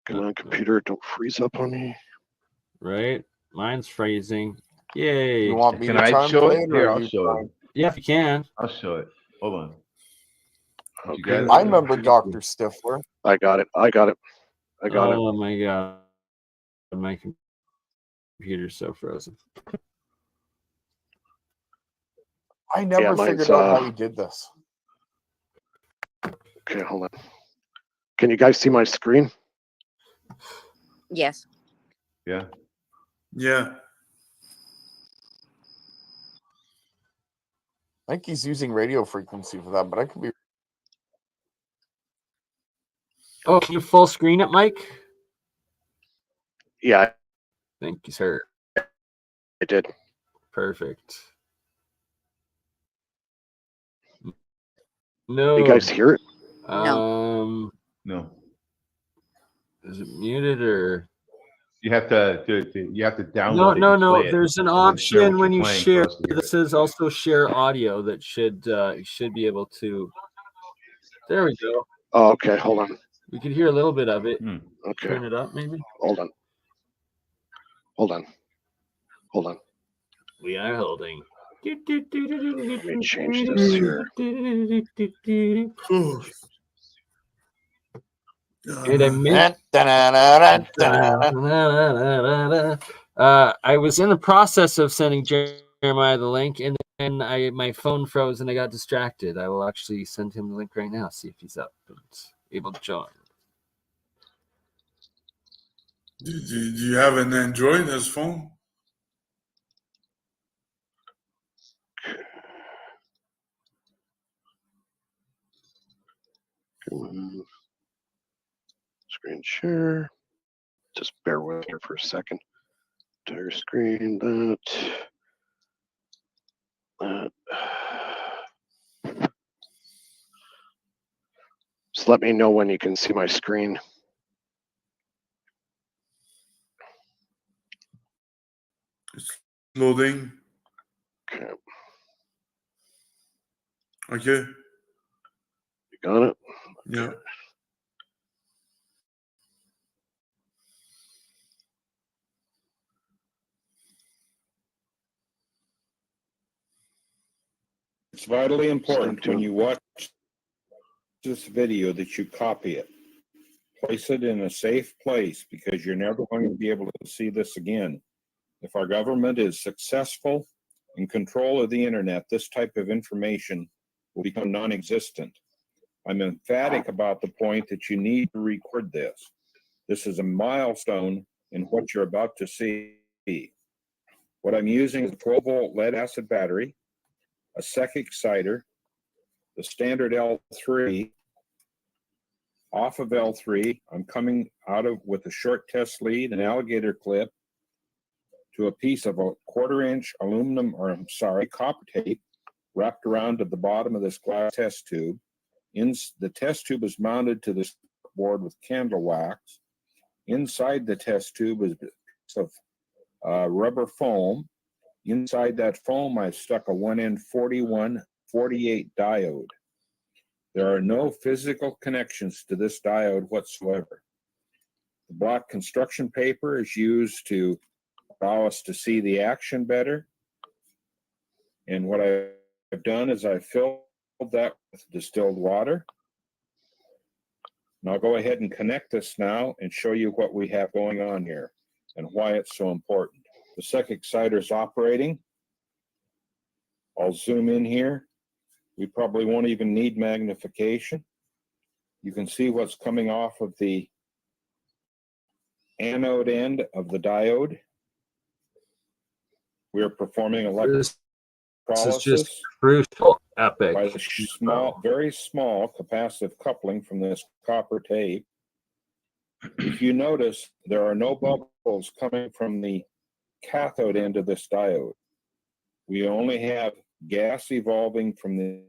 Come on, computer, don't freeze up on me. Right? Mine's freezing. Yay. You want me Can to I try and show play it? it? Here, Or I'll you show trying? it. Yeah, if you can. I'll show it. Hold on. Did you Okay. get it? I remember Dr. Stifler. I got it. I got it. Oh my god, my computer's so frozen. I never mine's, figured out how you did this. Okay, hold on. Can you guys see my screen? Yes. Yeah. Yeah. I think he's using radio frequency for that, but I could be. Oh, can you full screen it, Mike? Yeah, Thank you, sir. I did. Perfect. No. You guys hear it? No. Is it muted or? You have to download it. No. and play it, There's an and then share what option when you're you playing share. for us to hear This it. is also share audio that should be able to. There we go. Oh, okay, hold on. We could hear a little bit of it. Okay, Turn it up, maybe. hold on. Hold on. Hold on. We are holding. Let me change this here. And I missed. I was in the process of sending Jeremiah the link, and then my phone froze and I got distracted. I will actually send him the link right now, see if he's up and able to join. Do you have an Android as phone? Screen share. Just bear with me for a second. Entire screen, that. Just let me know when you can see my screen. It's loading. Okay. Okay. You got it? Yeah. It's vitally important when you watch this video that you copy it. Place it in a safe place because you're never going to be able to see this again. If our government is successful in control of the internet, this type of information will become non-existent. I'm emphatic about the point that you need to record this. This is a milestone in what you're about to see. What I'm using is a 12-volt lead-acid battery, a SEC exciter, the standard L3. Off of L3, I'm coming out of with a short test lead, an alligator clip, to a piece of a 1/4-inch aluminum, copper tape wrapped around at the bottom of this glass test tube. The test tube is mounted to this board with candle wax. Inside the test tube is a piece of rubber foam. Inside that foam, I've stuck a 1N4148 diode. There are no physical connections to this diode whatsoever. The black construction paper is used to allow us to see the action better. And what I've done is I've filled that with distilled water. And I'll go ahead and connect this now and show you what we have going on here and why it's so important. The SEC exciter is operating. I'll zoom in here. We probably won't even need magnification. You can see what's coming off of the anode end of the diode. We're performing electrolysis. This is just crucial, epic. By the very small capacitive coupling from this copper tape. If you notice, there are no bubbles coming from the cathode end of this diode. We only have gas evolving from the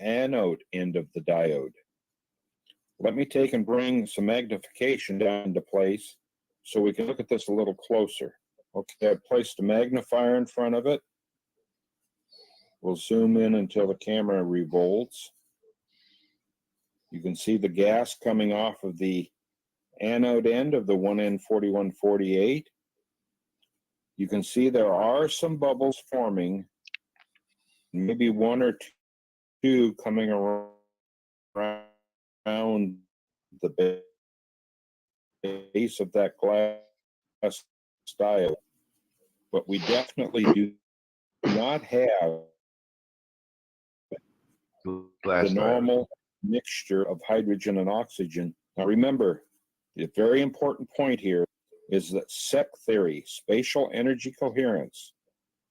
anode end of the diode. Let me take and bring some magnification down into place so we can look at this a little closer. Okay, I've placed a magnifier in front of it. We'll zoom in until the camera revolves. You can see the gas coming off of the anode end of the 1N4148. You can see there are some bubbles forming maybe one or two coming around the base of that glass diode, but we definitely do not have the normal mixture of hydrogen and oxygen. Now remember, the very important point here is that SEC theory, spatial energy coherence,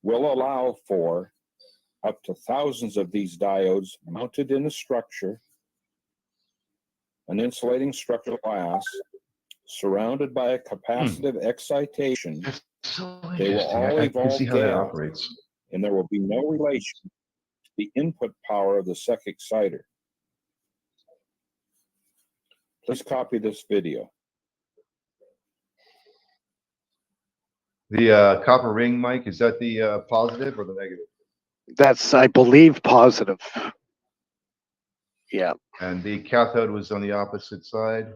will allow for up to thousands of these diodes mounted in a structure, an insulating structural glass, surrounded by a capacitive excitation. So they will all I can see evolve how that gas, operates. and there will be no relation to the input power of the SEC exciter. Please copy this video. The copper ring, Mike, is that the positive or the negative? That's, I believe, positive. Yeah. And the cathode was on the opposite side.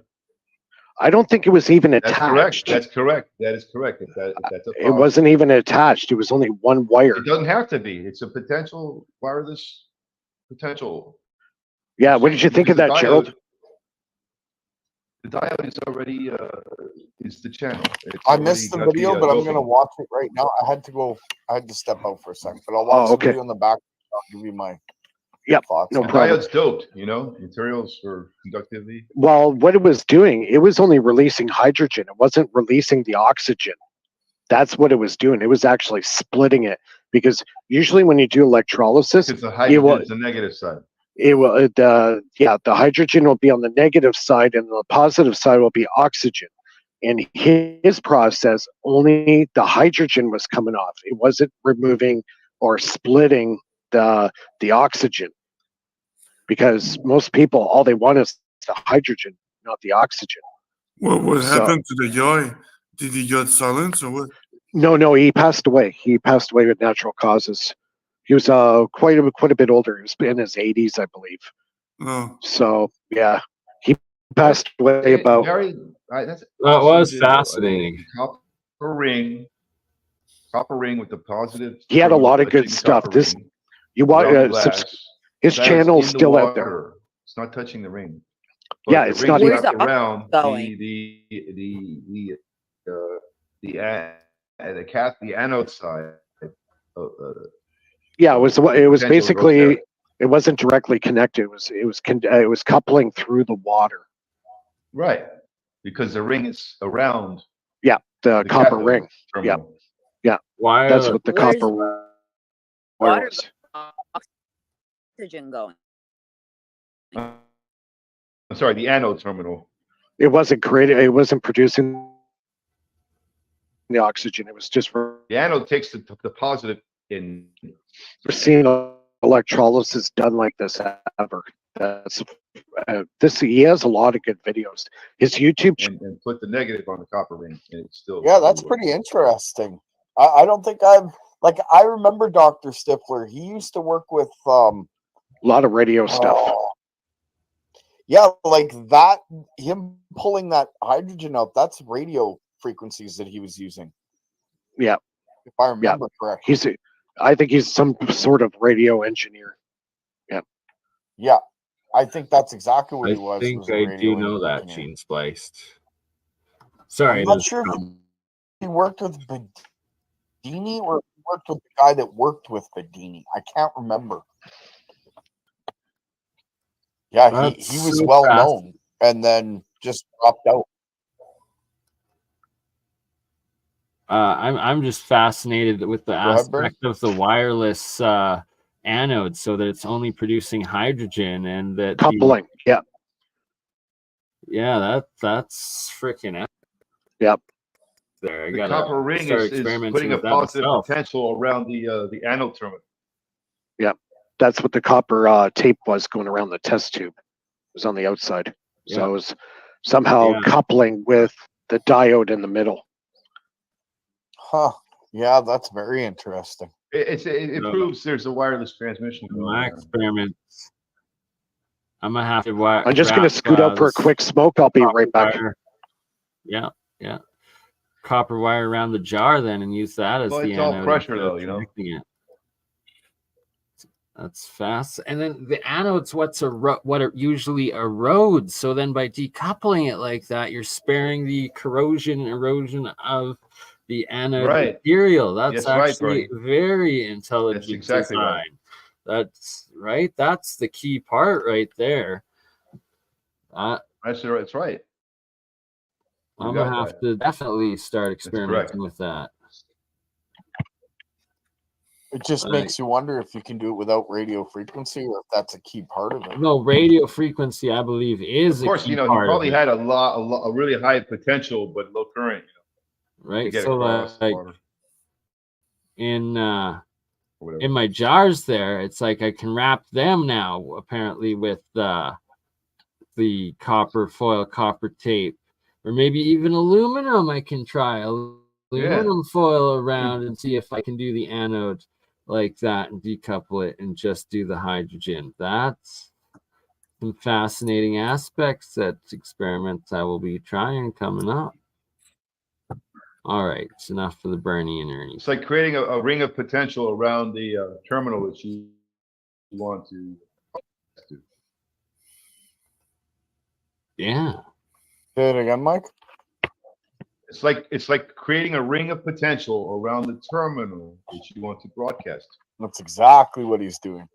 I don't think it was even That's attached. correct. That's correct. That is correct. If that's a It wasn't even attached. It was only one wire. It doesn't have to be. It's a potential wireless potential. Yeah. What did you think of that, Gerald? The diode is already is the channel. I missed the video, but I'm gonna watch it right now. I had to step out for a second, but I'll watch the video in the back. I'll give you my thoughts. No problem. Diode's doped, you know, materials for conductivity. Well, what it was doing, it was only releasing hydrogen. It wasn't releasing the oxygen. That's what it was doing. It was actually splitting it, because usually when you do electrolysis, It's the hydrogen, it's the negative side. It will, the hydrogen will be on the negative side, and the positive side will be oxygen. And his process, only the hydrogen was coming off. It wasn't removing or splitting the oxygen, because most people, all they want is the hydrogen, not the oxygen. What happened to the guy? Did he get silenced or what? No, he passed away. He passed away with natural causes. He was quite a bit older. He was in his 80s, I believe. Oh. So yeah, he passed away about. That was fascinating. Copper ring with the positive. He had a lot of good stuff. This you want his channel's still out there. It's not touching the ring. But yeah, it's not around the anode side. Yeah, it was basically, it wasn't directly connected. It was coupling through the water. Right, because the ring is around. Yeah, the copper ring. Terminal. Yeah. Why? That's what the copper wire was. Oxygen going. I'm sorry, the anode terminal. It wasn't created. It wasn't producing the oxygen. It was just the anode takes the positive in. We're seeing electrolysis done like this ever. That's he has a lot of good videos. His YouTube and put the negative on the copper ring, and it's still. Yeah, that's pretty interesting. I don't think I remember Dr. Stifler. He used to work with a lot of radio stuff. Yeah, like that. Him pulling that hydrogen out. That's radio frequencies that he was using. Yeah, if I remember correctly. I think he's some sort of radio engineer. Yeah. Yeah, I think that's exactly what he was. I think I do know that, Gene Spliced. Sorry, I'm not sure if he worked with Bedini or if he worked with the guy that worked with Bedini. I can't remember. Yeah, he was so well known and then just dropped out. I'm just fascinated with the aspect of the wireless anode, so that it's only producing hydrogen and that coupling. That's freaking epic. Yep. There, the copper ring is putting a positive potential around the anode terminal. Yep, that's what the copper tape was going around the test tube. It was on the outside, so it was somehow coupling with the diode in the middle. Huh. Yeah, that's very interesting. It proves there's a wireless transmission going on. My experiments. I'm gonna have to. I'm just gonna scoot out for a quick smoke. I'll be right back. Yeah. Copper wire around the jar then, and use that as the it's all anode. pressure though, you know. That's fast. And then the anode's what it usually erodes. So then by decoupling it like that, you're sparing the corrosion and erosion of the anode material. That's actually very intelligent exactly design. right. That's right. That's the key part right there. That's right. I'm gonna have to definitely start experimenting with that. It just makes you wonder if you can do it without radio frequency, or if that's a key part of it. No, radio frequency, I believe, is of course. A key He part probably of it. had a really high potential, but low current. Right. To get So across the water. in my jars there, it's like I can wrap them now apparently with the copper foil, copper tape, or maybe even aluminum. I can try aluminum foil around and see if I can do the anode like that and decouple it and just do the hydrogen. That's some fascinating aspects that experiments I will be trying coming up. All right, it's enough for the BurnEye and Ernie. It's like creating a ring of potential around the terminal that you want to do. Yeah. Say it again, Mike. It's like creating a ring of potential around the terminal that you want to broadcast. That's exactly what he's doing.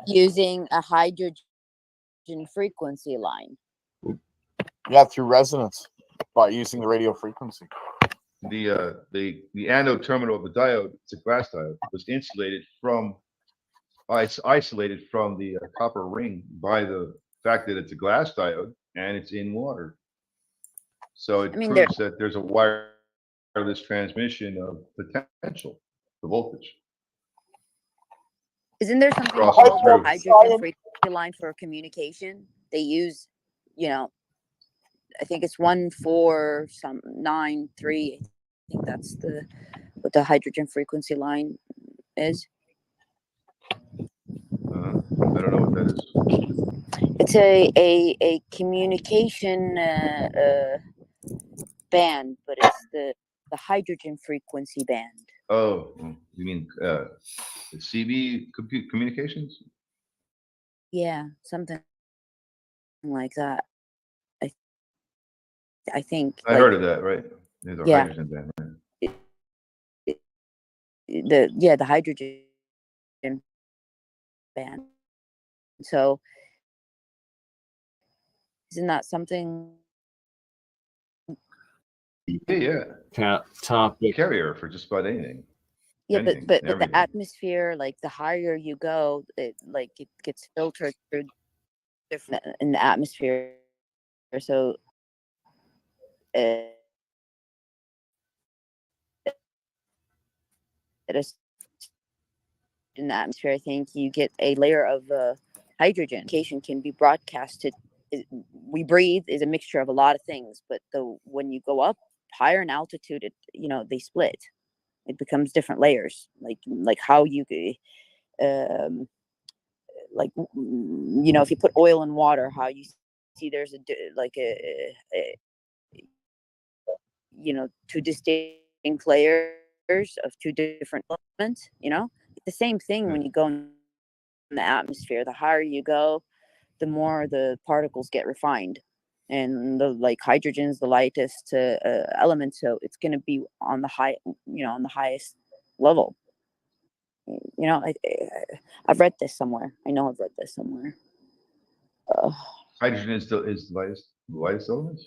Using a hydrogen frequency line. Yeah, through resonance, by using the radio frequency. The anode terminal of the diode, it's a glass diode, was isolated from the copper ring by the fact that it's a glass diode and it's in water. So it proves that there's a wireless transmission of potential, the voltage. Isn't there something called a hydrogen frequency line for communication? They use, I think it's 149.3. I think that's what the hydrogen frequency line is. I don't know what that is. It's a communication band, but it's the hydrogen frequency band. Oh, you mean CB communications? Yeah, something like that. I think I heard of that, right? There's a hydrogen band, right? The hydrogen band. So isn't that something? Yeah. Topic carrier for just about anything. Yeah, but the atmosphere, like the higher you go, it gets filtered through different in the atmosphere. So it is in the atmosphere. I think you get a layer of hydrogen. Communication can be broadcasted. We breathe is a mixture of a lot of things, but when you go up higher in altitude, they split. It becomes different layers, like how you if you put oil in water, how you see there's two distinct layers of two different elements. The same thing when you go in the atmosphere. The higher you go, the more the particles get refined, and the hydrogen's the lightest element, so it's going to be on the highest level. I've read this somewhere. I know I've read this somewhere. Hydrogen is the lightest element?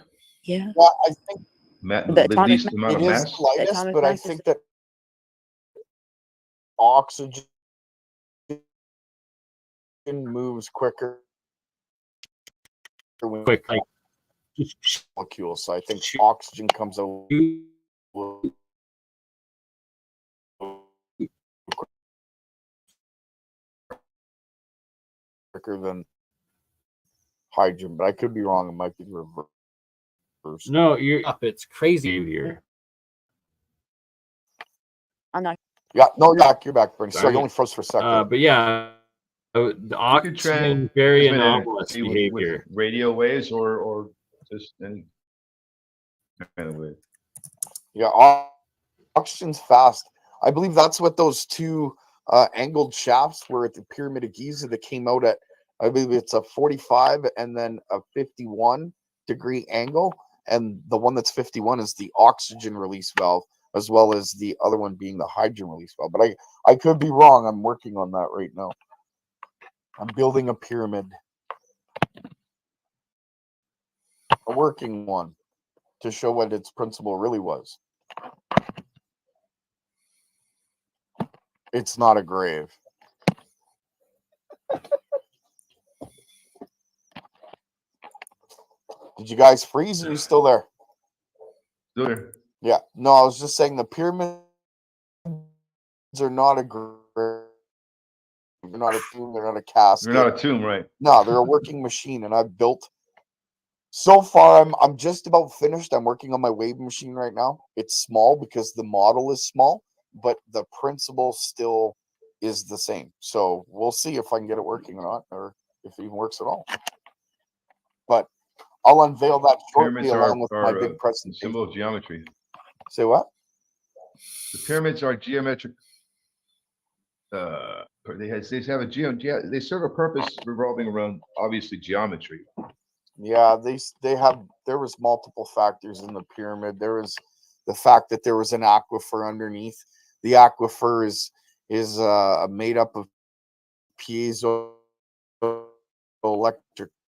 Yeah. Well, I think the least amount of mass. It is lightest, but I think that oxygen moves quicker. Quickly. Molecules, so I think oxygen comes out quicker than hydrogen, but I could be wrong. It might be reversed. No, you're up. It's crazy here. I'm not. Yeah, no, you're back, Bernie. Sorry, you only froze for a second. But yeah, the oxygen very anomalous behavior. With radio waves or just any kind of wave. Yeah, oxygen's fast. I believe that's what those two angled shafts were at the Pyramid of Giza that came out at, I believe it's a 45 and then a 51-degree angle. And the one that's 51 is the oxygen release valve, as well as the other one being the hydrogen release valve. But I could be wrong. I'm working on that right now. I'm building a pyramid. A working one to show what its principle really was. It's not a grave. Did you guys freeze? Are you still there? Still there. Yeah. No, I was just saying the pyramids are not a grave. They're not a tomb. They're not a casket. They're not a tomb, right? No, they're a working machine, and I've built. So far, I'm just about finished. I'm working on my wave machine right now. It's small because the model is small, but the principle still is the same. So we'll see if I can get it working or not, or if it even works at all. But I'll unveil that shortly Pyramids along with my big a presentation. symbol of geometry. Say what? The pyramids are geometric. They have a they serve a purpose revolving around obviously geometry. Yeah, there was multiple factors in the pyramid. There was the fact that there was an aquifer underneath. The aquifer is made up of piezoelectric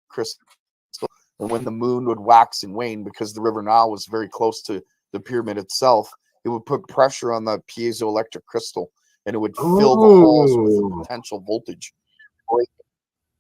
crystal. And when the moon would wax and wane, because the River Nile was very close to the pyramid itself, it would put pressure on the piezoelectric crystal, and it would fill the holes with potential voltage,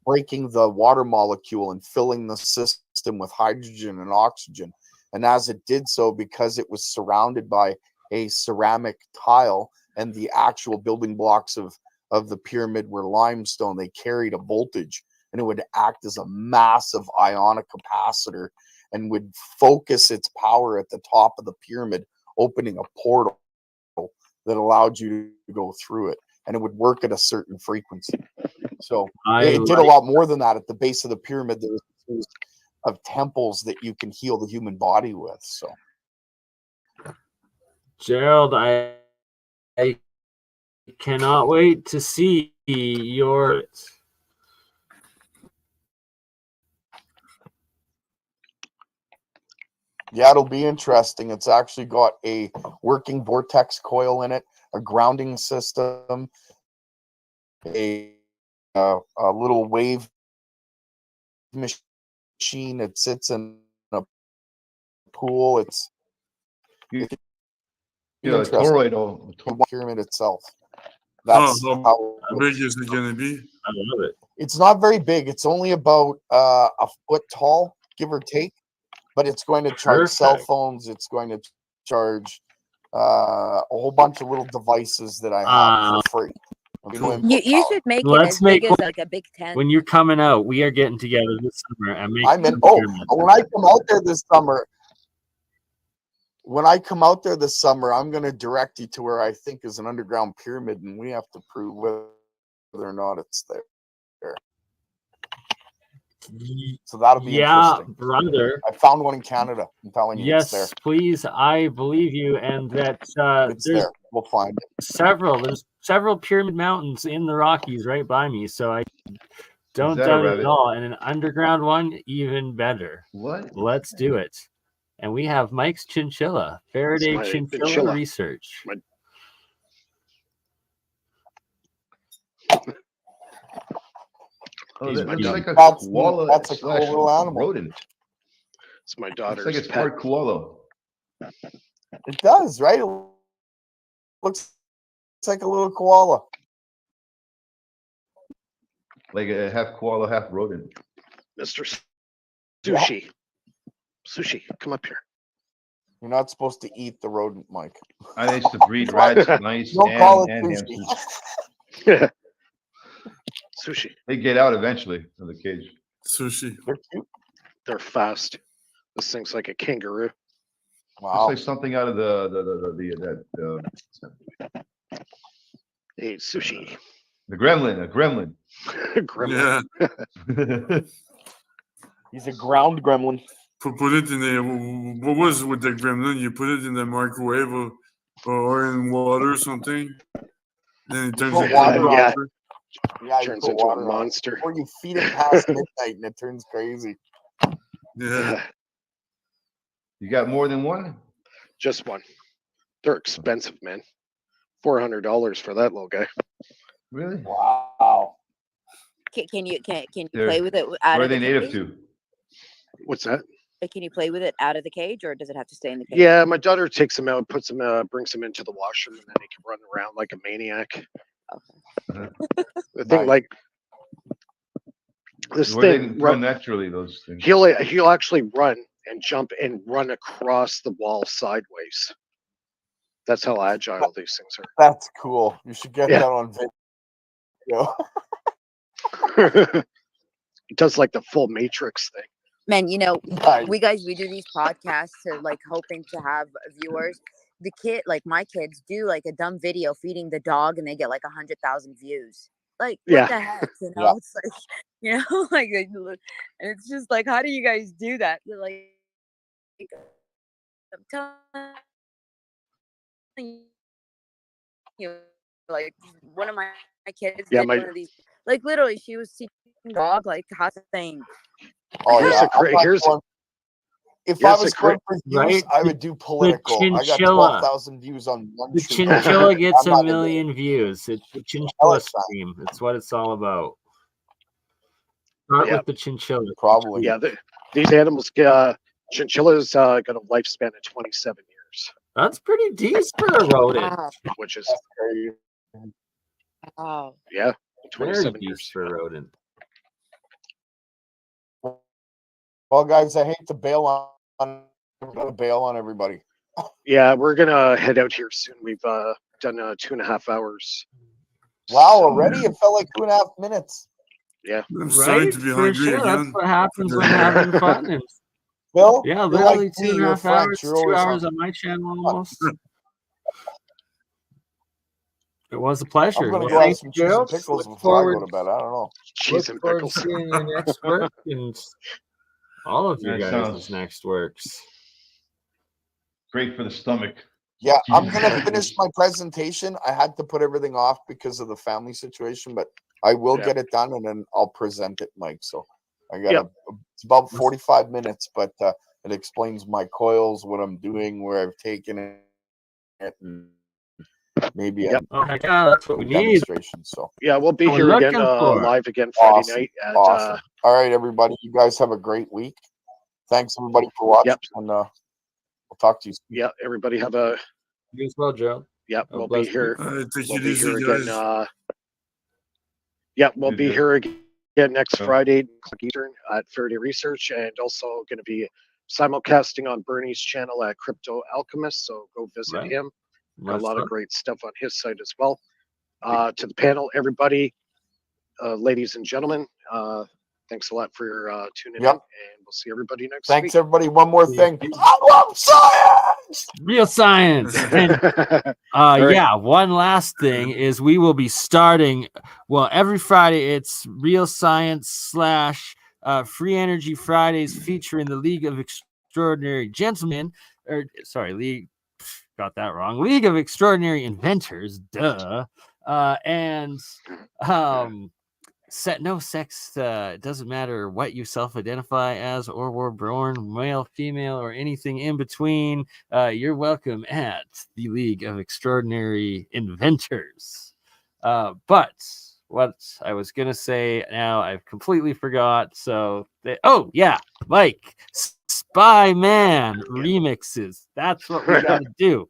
breaking the water molecule and filling the system with hydrogen and oxygen. And as it did so, because it was surrounded by a ceramic tile and the actual building blocks of the pyramid were limestone, they carried a voltage, and it would act as a massive ionic capacitor and would focus its power at the top of the pyramid, opening a portal that allowed you to go through it. And it would work at a certain frequency. So it did a lot more than that. At the base of the pyramid, there was a series of temples that you can heal the human body with. So, Gerald, I cannot wait to see your. yeah, it'll be interesting. It's actually got a working vortex coil in it, a grounding system, a little wave machine. It sits in a pool. It's Yeah, the toroidal pyramid itself. That's how big is it going to be? I love it. It's not very big. It's only about a foot tall, give or take. But it's going to charge cell phones. It's going to charge a whole bunch of little devices that I have for free. You should make it as big as like a big tent. When you're coming out, we are getting together this summer and make. When I come out there this summer, I'm going to direct you to where I think is an underground pyramid, and we have to prove whether or not it's there. So that'll be interesting. Brother. I found one in Canada. I'm telling you, it's there. Yes, please. I believe you, and that it's there. We'll find it. There's several pyramid mountains in the Rockies right by me, so I don't doubt it at all. And an underground one, even better. What? Let's do it. And we have Mike's chinchilla, FAraday chinchilla research. Oh, that looks like a koala. That's a cool little animal. Rodent. It's my daughter's. It's like it's part koala. It does, right? It looks like a little koala. Like a half koala, half rodent. Mr. Sushi. Sushi, come up here. You're not supposed to eat the rodent, Mike. I used to breed rats, mice, Don't call it and sushi. hamsters. Sushi. They get out eventually of the cage. Sushi. They're cute. They're fast. This thing's like a kangaroo. Wow. It's like something out of Hey, sushi. The gremlin, a gremlin. Gremlin. Yeah. He's a ground gremlin. Put it in the. What was with the gremlin? You put it in the microwave or in water or something? Then it turns put into water a on Yeah. monster. Yeah, you Turns put into a water on it. monster. Or you feed it past midnight and it turns crazy. Yeah. You got more than one? Just one. They're expensive, man. $400 for that little guy. Really? Wow. Can you They're- play with it out Where are of the they native cage? to? What's that? Can you play with it out of the cage, or does it have to stay in the cage? Yeah, my daughter takes him out, puts him, brings him into the washroom, and then he can run around like a maniac. Okay. The thing, Nice. like this Where they thing, grow naturally, those things. he'll actually run and jump and run across the wall sideways. That's how agile these things That's cool. You should get Yeah. that on video. are. It does like the full Matrix thing. Man, you know, Nice. we do these podcasts to like hoping to have viewers. The kid, like my kids, do like a dumb video feeding the dog, and they get like 100,000 views. Like, what Yeah. the heck? You know, Yeah. it's like, you know, like, and it's just like, how do you guys do that? They're like, I'm telling you, like one of my kids Yeah, did one of these. Like literally, she was teaching the dog like how to think. Oh Here's yeah. a cra- I'm not here's- going- if yeah, I it's a was cra- going for views, Right? I would do political. I got chinchilla. 12,000 views on one The stream. chinchilla gets I'm not a into it. million views. It's the I chinchilla like that. stream. It's what it's all about. Start Yeah. with the chinchilla. Probably. Yeah, these animals, chinchillas got a lifespan of 27 years, That's pretty decent for a rodent. Wow. which is, That's crazy. Wow. yeah, Very 27 decent years. for a rodent. Well, guys, I hate to bail on everybody. Yeah, we're going to head out here soon. We've done 2.5 hours. Wow, already it felt like 2.5 minutes. Yeah. I'm starting to be For hungry sure. That's again. what happens when having fun. And, Bill, yeah, you're literally like me, 2.5 you're hours. French. You're 2 always hours hungry. on my channel almost. It was a pleasure. I'm gonna Well, go have thank some you, cheese and Gerald. pickles Look before I forward, go to bed. I don't know. Cheese and look forward to pickles. seeing your next work and all of your That guys' sounds- next works. Great for the stomach. Yeah, I'm Cheese gonna and finish pickles. my presentation. I had to put everything off because of the family situation, but I will Yeah. get it done and then I'll present it, Mike. So I got Yep. it's about 45 minutes, but it explains my coils, what I'm doing, where I've taken it, and maybe Yep. Oh my God, that's what we a need. demonstration. So Yeah, we'll be We're here again, looking for. live again Friday Awesome. night. At, awesome. All right, everybody. You guys have a great week. Thanks everybody for watching, Yep. and we'll talk to you soon. Yeah, everybody have a, You as well, Gerald. yeah, Oh, we'll bless be you. here. Take We'll it be easy, here again. guys. Yeah, we'll Good be deal. here again next Oh. Friday, Eastern, at FAraday Research, and also going to be simulcasting on BurnEye's channel at Crypto Alchemist. So go visit Right. him. Got a Nice lot of stuff. great stuff on his site as well. To the panel, everybody, ladies and gentlemen, thanks a lot for tuning Yep. in, and we'll see everybody next Thanks week. everybody. One more See thing. you. I love science. Real science. And right. yeah, one last thing is we will be starting, well, every Friday it's Real Science / Free Energy Fridays featuring the League of Extraordinary Gentlemen, or sorry, got that wrong. League of Extraordinary Inventors, duh. And no sex, it doesn't matter what you self-identify as or were born, male, female, or anything in between. You're welcome at the League of Extraordinary Inventors. But what I was gonna say now I've completely forgot. So oh yeah, Mike, Spy Man remixes. That's what we gotta do.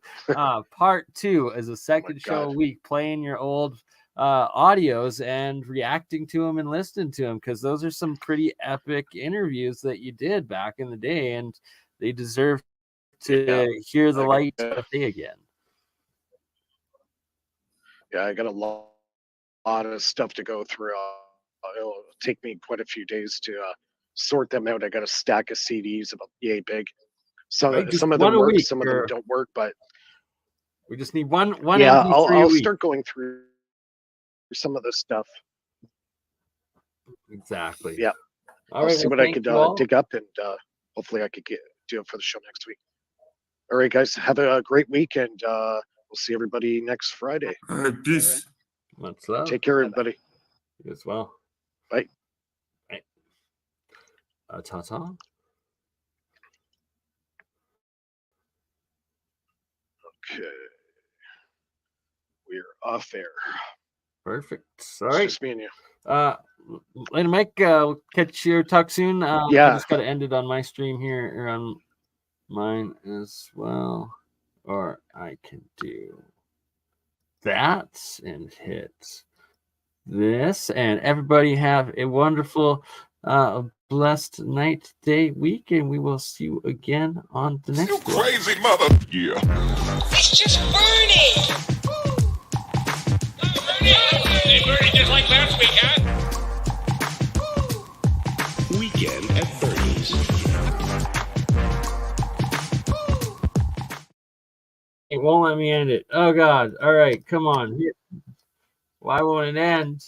Part 2 is a second show a week, playing your old audios and reacting to them and listening to them, because those are some pretty epic interviews that you did back in the day, and they deserve to hear the light of day again. Yeah, I got a lot of stuff to go through. It'll take me quite a few days to sort them out. I got a stack of CDs about yay big. Some Right, some of one them a work, week, some of them don't work. But we just need one yeah, MP3 a I'll week. start going through some of this stuff. Exactly. Yeah. All I'll right, see well, what I thank could you all. dig up, and hopefully I could do it for the show next week. All right, guys, have a great week, and we'll see everybody next Friday. All right, peace. Much love. Take care, everybody. You as well. Bye. Bye. Ta-ta. Okay. We're off air. Perfect. All right. Just me and you. Later, Mike. We'll catch you. Talk soon. I just got to end it on my stream here, or on mine as well. Or I can do that and hit this. And everybody have a wonderful, blessed night, day, week, and we will see you again on the next one. Crazy mother. Yeah. It's just Bernie. Hey, Bernie, just like last week, huh? Weekend at Bernie's. It won't let me end it. Oh, God. All right. Come on. Why won't it end?